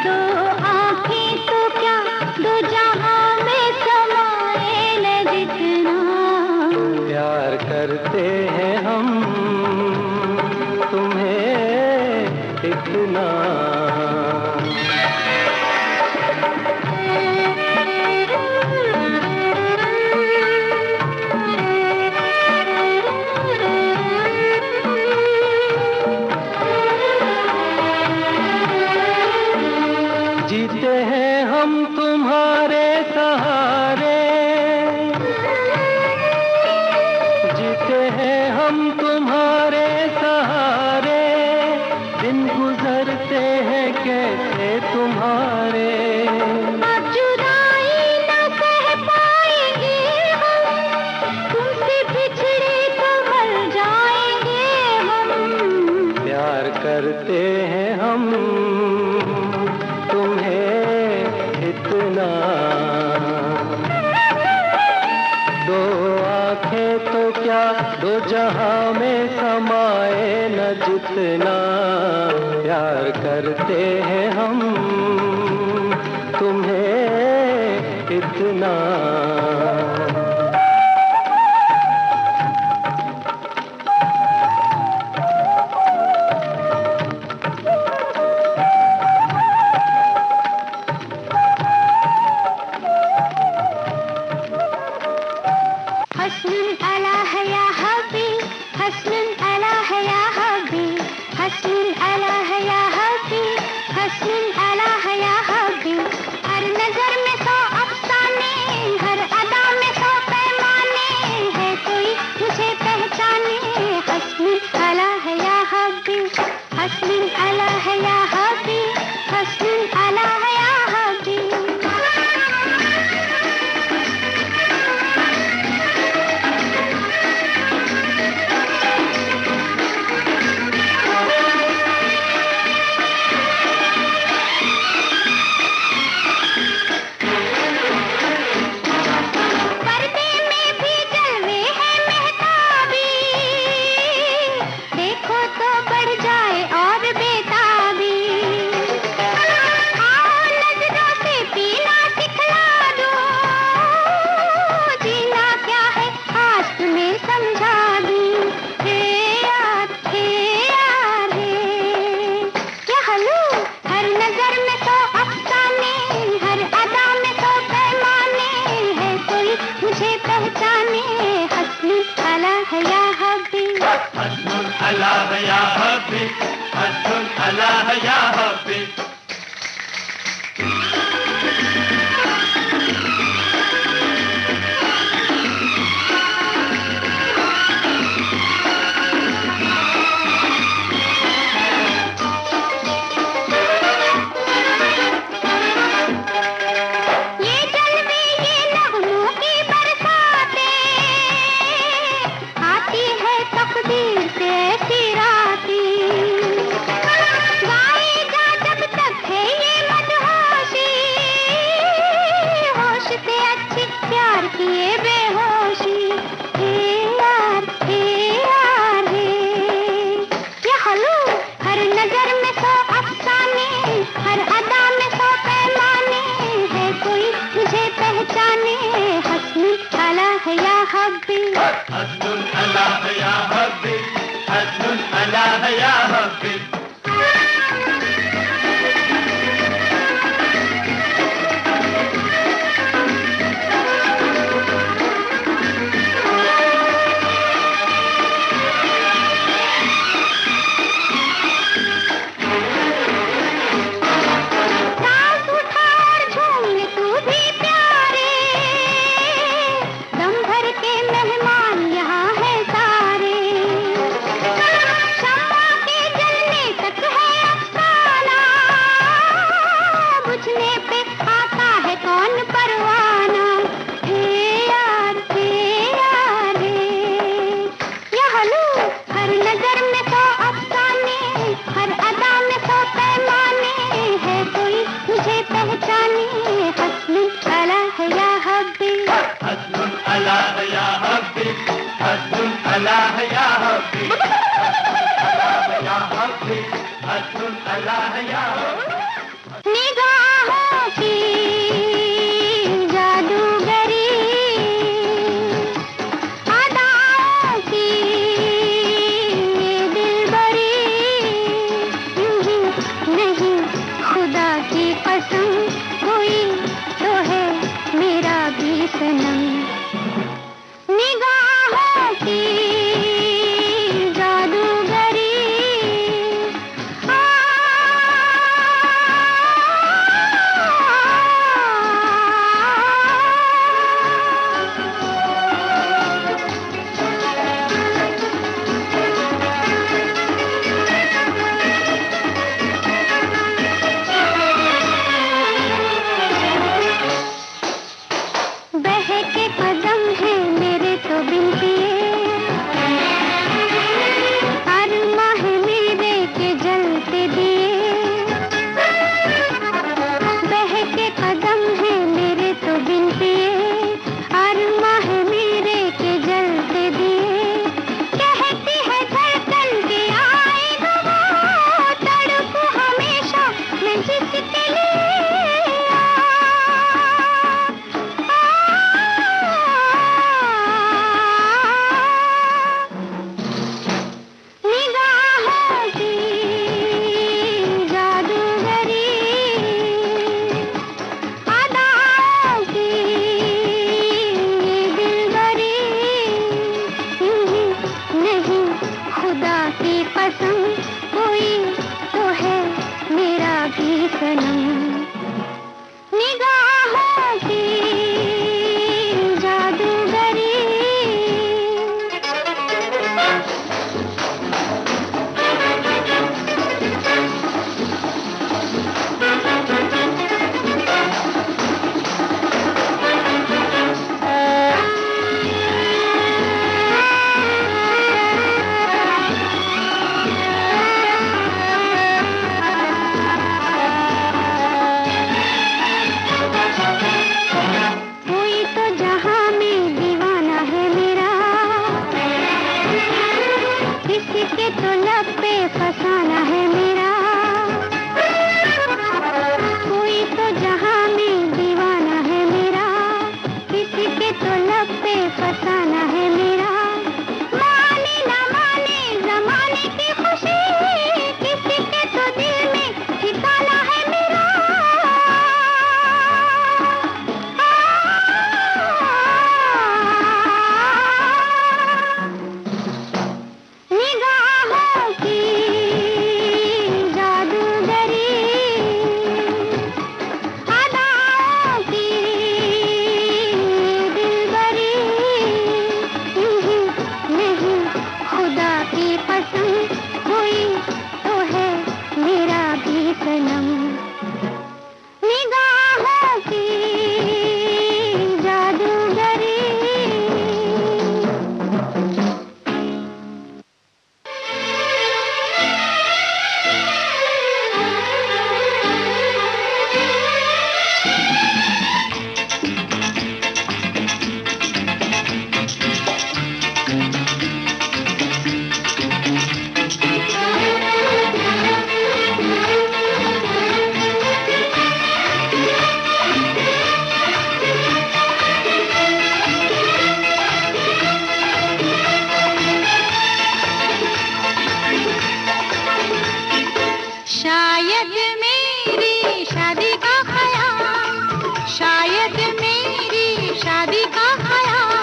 दो आँखें तो क्या दो जहां में समाए न जितना। प्यार करते हैं हम तुम्हें इतना। जीते हैं हम तुम्हारे सहारे, जीते हैं हम तुम्हारे सहारे, दिन गुजरते हैं कैसे तुम्हारे। अब जुदाई न सह पाएंगे हम, तुमसे बिछड़े तो मर जाएंगे हम। प्यार करते हैं हम तुम्हें इतना। दो आंखें तो क्या दो जहां में समाए न जितना। प्यार करते हैं हम तुम्हें इतना। हस्नुन अला है या हबी, हस्नुन अला है या हबी, हस्नुन अला है या हबी, हस्नुन अला है या हबी। हर नजर में 100 अफसाने, हर अदा में 100 पैमाने, है कोई मुझे पहचाने। हस्नुन अला है या हबी, हस्नुन अला है या हबी, हस्नुन अला है या हबी। पर्दे में भी जलवे हैं महताबी, देखो तो बढ़ जाए और बेताबी। आओ नजरों से पीना सिखला दो, जीना क्या है आज तुम्हें समझा दूं। हे यार हे यार हे, क्या हलू हर नजर में 100 अफसाने, हर अदा में 100 पैमाने, है कोई मुझे पहचाने। हस्नुन अला है या हबी, हस्नुन अला है या हबी, हस्नुन अला है या हबी। ये जलवे ये नगमों की बरसातें, आती है तकदीर से ऐसी रातें। गाए जा जब तक है ये मदहोशी, होश से अच्छी प्यार की ये बेहोशी। हे यार हे यार हे, ये हलू हर नजर में 100 अफसाने, हर अदा में 100 पैमाने, है कोई मुझे पहचाने। हस्नुन अला है या हबी, हस्नुन अला है या हबी, हस्नुन अला है या हबी। पूछने पे आता है कौन परवाना। हे यार हे यह लो, हर नजर में तो अफसाने, हर अदा में तो पैमाने, है कोई मुझे पहचाने। हस्नुल अला है या हब्बी, हस्नुल अला है या हब्बी, हस्नुल अला है या हब्बी, हस्नुल अला है या हब्बी। निगाहों की जादूगरी, अदाओं की ये दिलबरी, नहीं खुदा की कसम, कोई तो है मेरा भी सनम। निगाहों की जादूगरी, बहके कदम है मेरे तो बिन पिए, अरमा है मेरे के जलते दिए। बहके कदम है मेरे तो बिन पिए, अरमा है मेरे के जलते दिए। कहती है धड़कन के आए वो, तड़प हमेशा मैं जिसके लिए। निगाहों की जादूगरी, अदाओं की दिलबरी, नहीं खुदा की कसम, कोई तो है मेरा भी सनम। निगाहों की जादूगरी। कोई तो जहां में दीवाना है मेरा, किसी के तो लब पे फसाना है मेरा। कोई तो जहां में दीवाना है मेरा, किसी के तो लब पे फसाना है मेरा। माने ना माने जमाने की खुशी, किसी के तो दिल में ठिकाना है मेरा। निगाहों की जादूगरी, अदाओं की दिलबरी, नहीं खुदा की पसंद, कोई तो है मेरा भी सनम। निगाहों की जादूगरी। शायद मेरी शादी का ख्याल, शायद मेरी शादी का ख्याल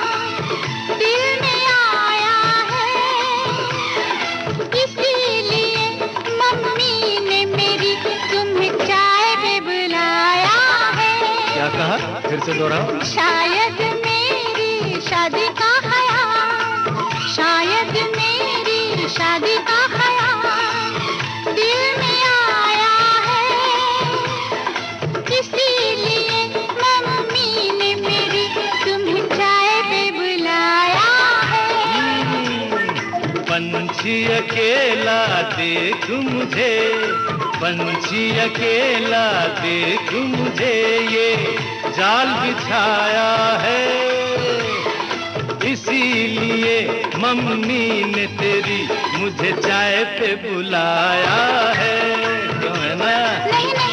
दिल में आया है, इसीलिए मम्मी ने मेरी तुम्हें चाय पे बुलाया है। क्या कहा, फिर से दोहराओ। शायद मेरी शादी का ख्याल, शायद मेरी शादी का ख्याल दिल में आया है, पंछी अकेला देख मुझे, पंछी अकेला देख मुझे, ये जाल बिछाया है। इसीलिए मम्मी ने तेरी मुझे चाय पे बुलाया है। क्यों है ना? नहीं नहीं।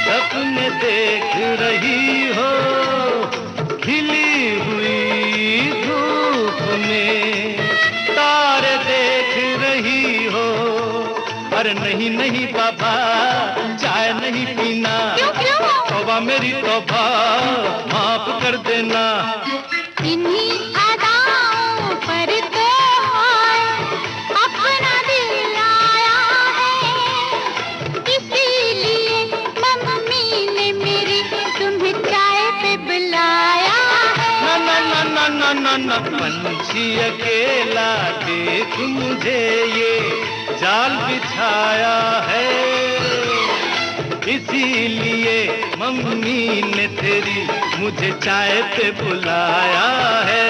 सपने देख रही हो, खिली हुई धूप में तारे देख रही हो। अरे नहीं नहीं बाबा, चाय नहीं पीना। तौबा मेरी तौबा, माफ कर देना। इन्हीं अदाओं पर तो अपना दिल आया है। इसीलिए मम्मी ने मेरी तुम्हें चाय पे बुलाया है। ना ना ना ना ना ना, पंछी अकेला देख मुझे, ये जाल बिछाया है। इसीलिए मम्मी ने तेरी मुझे चाय पे बुलाया है।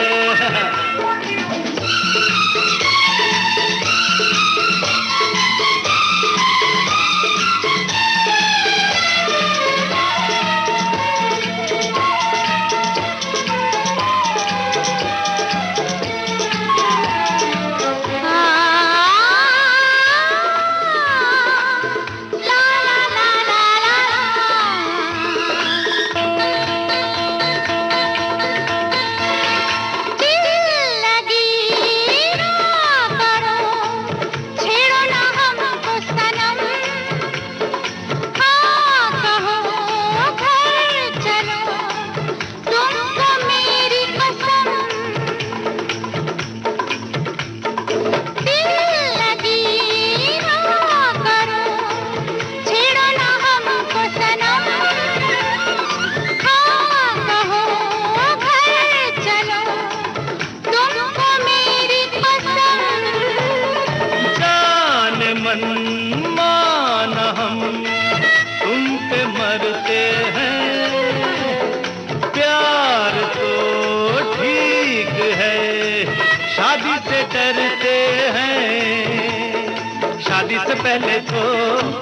पहले तो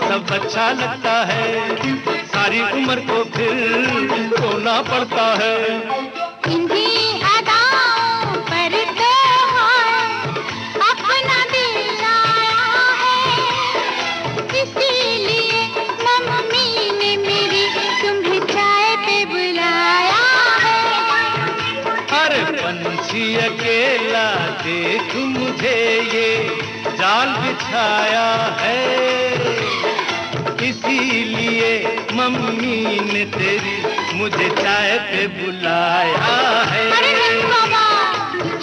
सब अच्छा लगता है, सारी उम्र को फिर रोना पड़ता है। इन्हीं अदाओं पर तो अपना दिल आया है। इसीलिए मम्मी ने मेरी तुम्हें चाय पे बुलाया है। अरे पंछी अकेला देख मुझे, ये जाल बिछाया है। इसीलिए मम्मी ने तेरी मुझे चाय पे बुलाया है। अरे नहीं बाबा,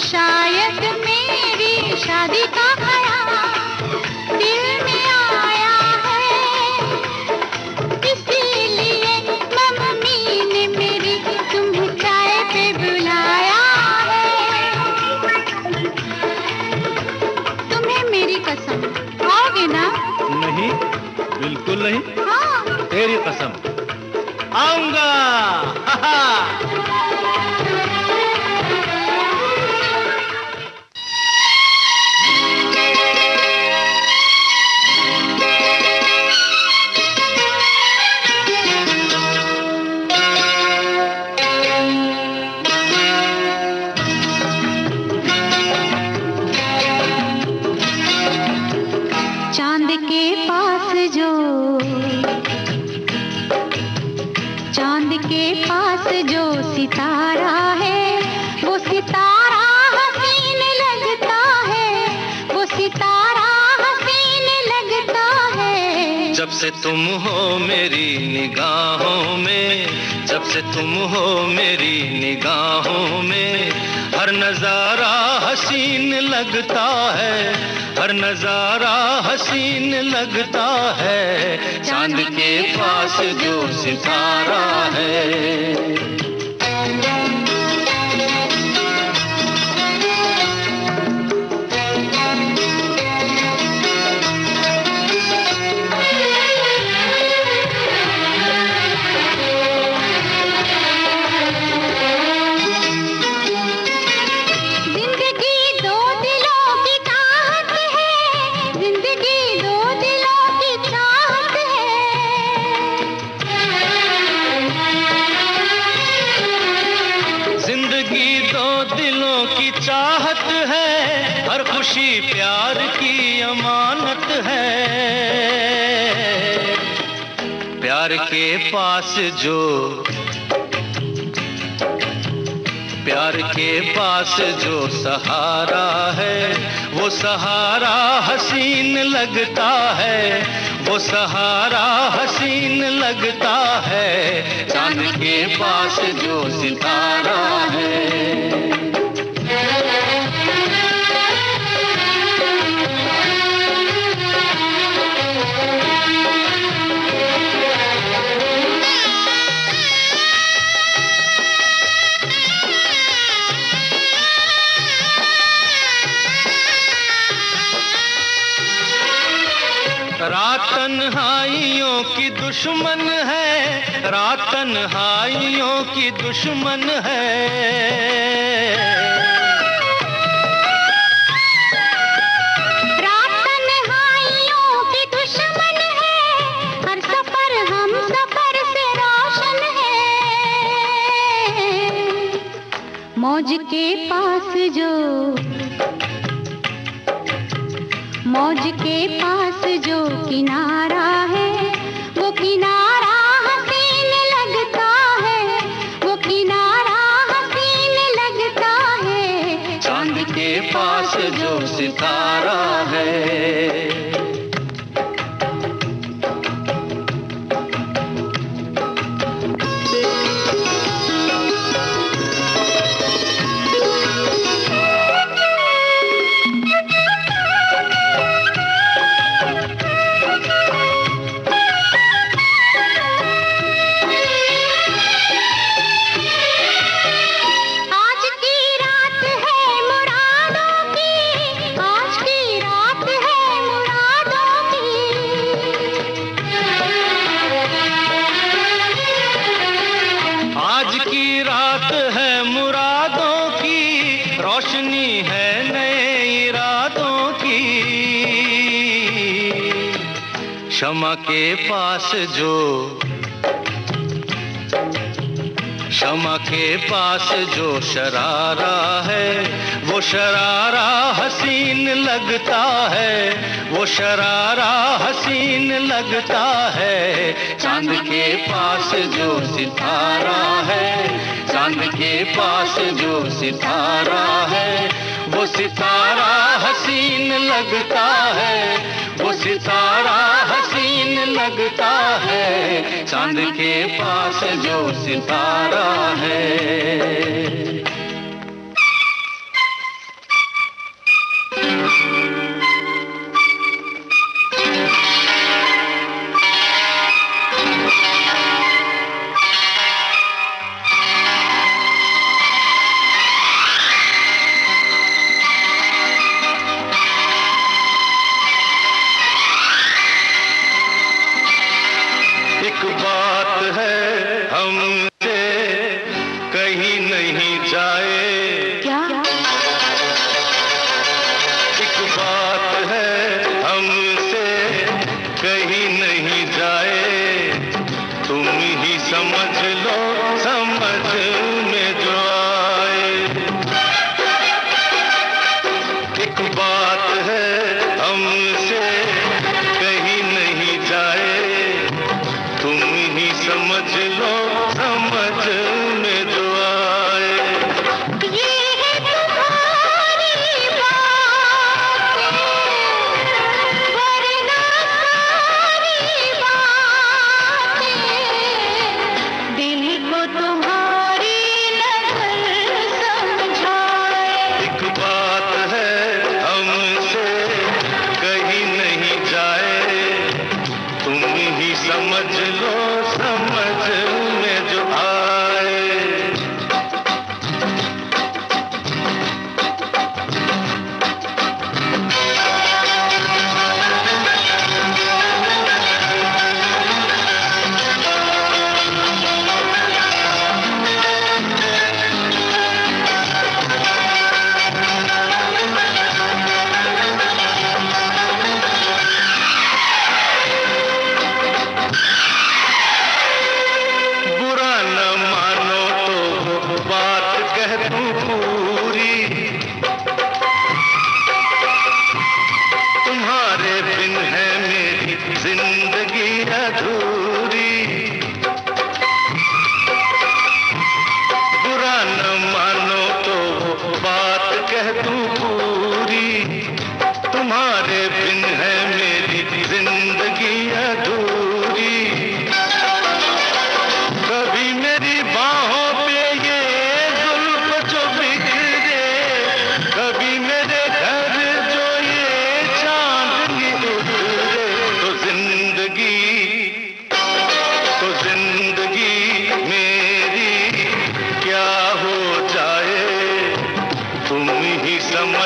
शायद मेरी शादी का ख्याल दिल में आया है। इसीलिए मम्मी ने मेरी तुम्हें चाय पे बुलाया है। तुम्हें मेरी कसम, आओगे ना? नहीं, बिल्कुल नहीं। हाँ। तेरी कसम, आऊंगा। के पास जो सितारा है, वो सितारा हसीन लगता है, वो सितारा हसीन लगता है। जब से तुम हो मेरी निगाहों में, जब से तुम हो मेरी निगाहों में, हर नजारा हसीन लगता है, हर नजारा हसीन लगता है। चांद के पास जो सितारा है। खुशी प्यार की अमानत है, प्यार के पास जो, प्यार के पास जो सहारा है, वो सहारा हसीन लगता है, वो सहारा हसीन लगता है। चांद के पास जो सितारा है। रात तन्हाइयों की दुश्मन है, रात तन्हाइयों की दुश्मन है। रात तन्हाइयों की दुश्मन है, हर सफर हम सफर से रोशन है। मौज के पास जो, मौज के पास जो किनारा है, वो किनारा हसीन लगता है, वो किनारा हसीन लगता है। चांद के पास जो सितारा है। क्षमा के पास जो, क्षमा के पास जो शरारा है, वो शरारा हसीन लगता है, वो शरारा हसीन लगता है। चांद के पास जो सितारा है, चांद के पास जो सितारा है, वो सितारा हसीन लगता है, वो सितारा हसीन लगता है। चांद के पास जो सितारा है। एक बात है हमसे कहीं नहीं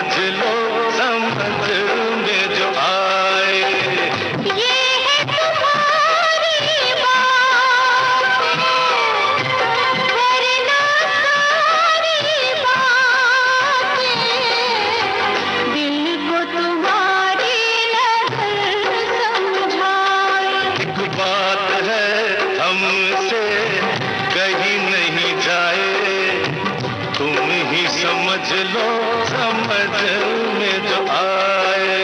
समझ लो समझ में जो आए। ये है तुम्हारी बात, वरना सारी बातें दिल को तुम्हारी नजर समझाए। एक बात है हमसे कहीं नहीं जाए, तुम ही समझ लो समझ में जो आए।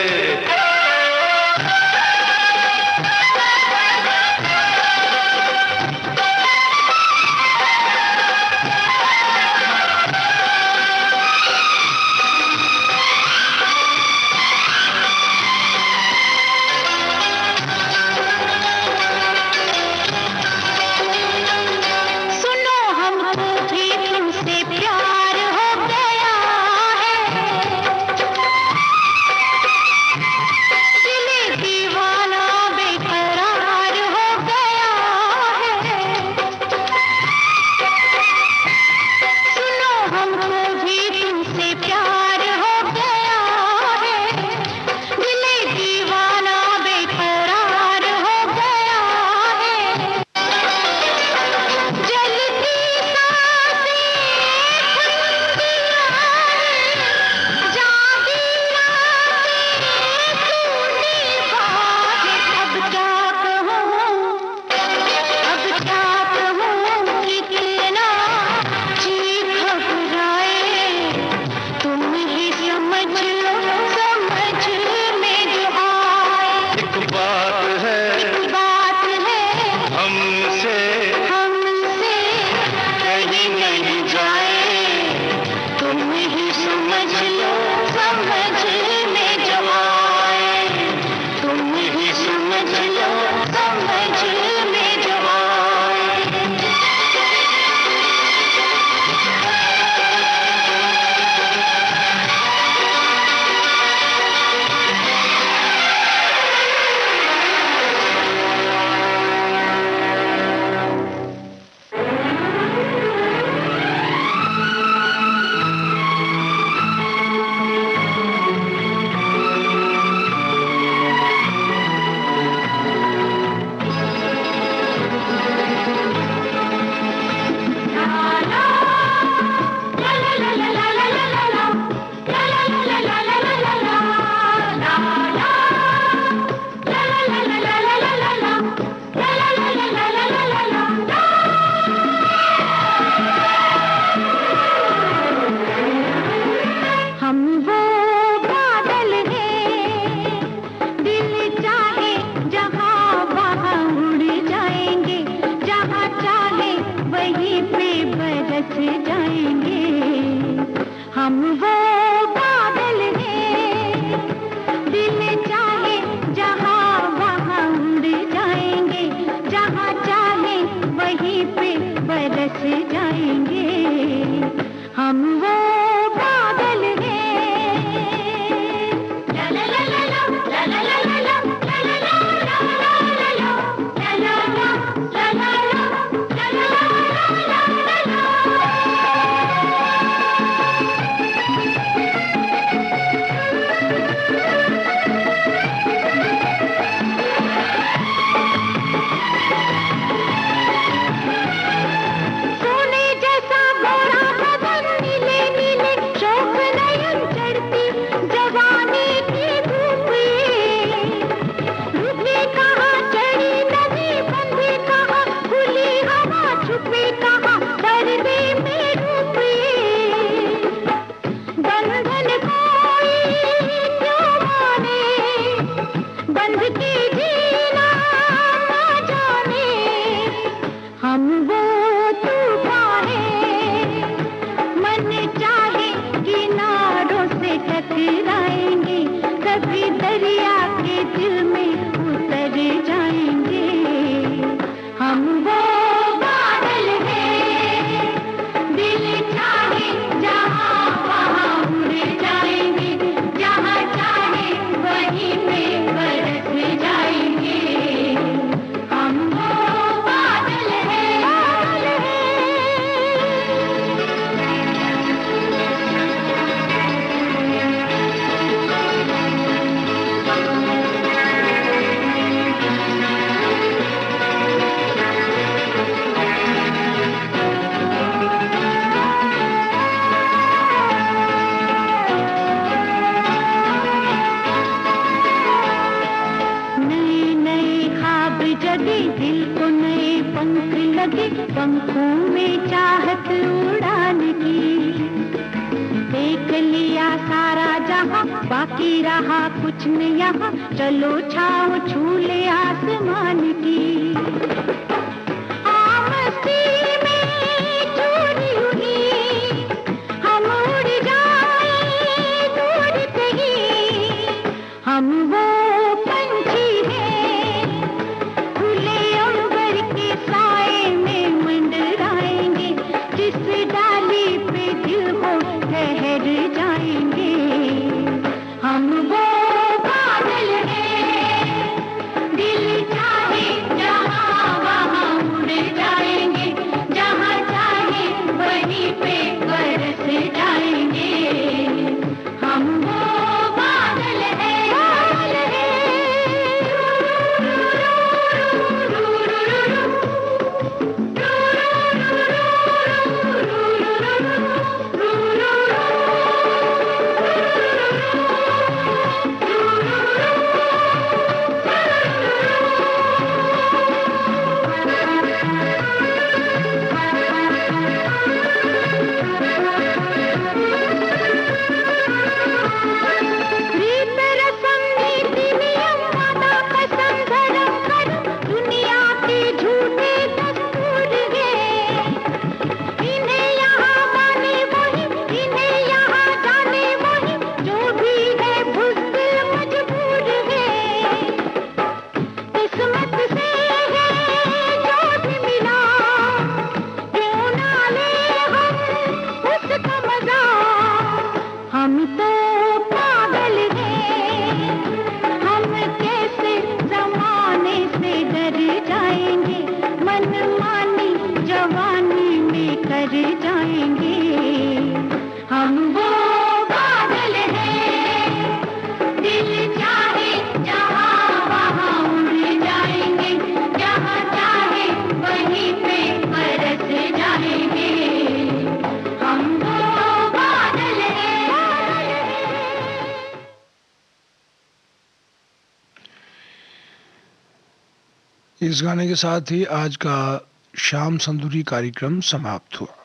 सुनो हमको भी तुमसे प्यार हो गया है, दिल दीवाना बेकरार हो गया है। सुनो हमको भी तुमसे प्यार हो गया है, दिल दीवाना बेकरार हो गया है। जलती सांसें ठंडी आए, जागी रातें सूनी बाहें। अब क्या कहूँ कितना जी घबराए, तुम ही समझ लो समझ में जो आए। एक बात है बात है हमसे हमसे कहीं नहीं जाए, तुम ही समझ लो समझ में जो आए। तुम ही समझ लो समझ में जो आए। हम वो बादल हैं, दिल चाहे जहाँ वहाँ उड़ जाएंगे, जहाँ चाहे वहीं पे बरस जाएंगे। हम वो बादल हैं, दिल चाहे जहाँ वहाँ उड़ जाएंगे, जहाँ चाहे वहीं पे बरस जाएंगे। हम वो बादल हैं। ला ला ला ला ला ला ला ला ला ला ला ला ला सोने जैसा गोरा बदन नीले पंखों में चाहत उड़ान की, देख लिया सारा जहां, बाकी रहा कुछ न यहाँ, चलो छाँव छू ले आसमान की। मस्ती में चोरी हुई, हम उड़ जाए दूर कहीं, हम वो पंछी हैं, खुले अंबर के साए में मंडराएंगे, जिस डाली पे दिल हो ठहर जाएंगे। हम वो बादल हैं, दिल चाहे जहाँ वहाँ उड़ जाएंगे, जहाँ चाहे वहीं पे बरस जाएंगे। हम वो बादल हैं, बादल रीत रसम नीति नियम वादा कसम धर्म कर्म, दुनिया के झूठे दस्तूर हैं। इन्हें यहाँ माने वही, इन्हें यहाँ जाने वही, जो भी है बुज़दिल मजबूर है। किस्मत से है जो भी मिला, क्यों ना ले हम उसका मजा। हम तो पागल हैं, हम कैसे जमाने से डर जाएंगे, मनमानी जवानी में कर जाएंगे। हम वो बादल हैं, दिल चाहे जहाँ वहाँ उड़ जाएंगे, जहाँ चाहे वहीं पे बरस जाएंगे। हम वो बादल हैं, बादल हैं। इस गाने के साथ ही आज का शाम संदूरी कार्यक्रम समाप्त हुआ।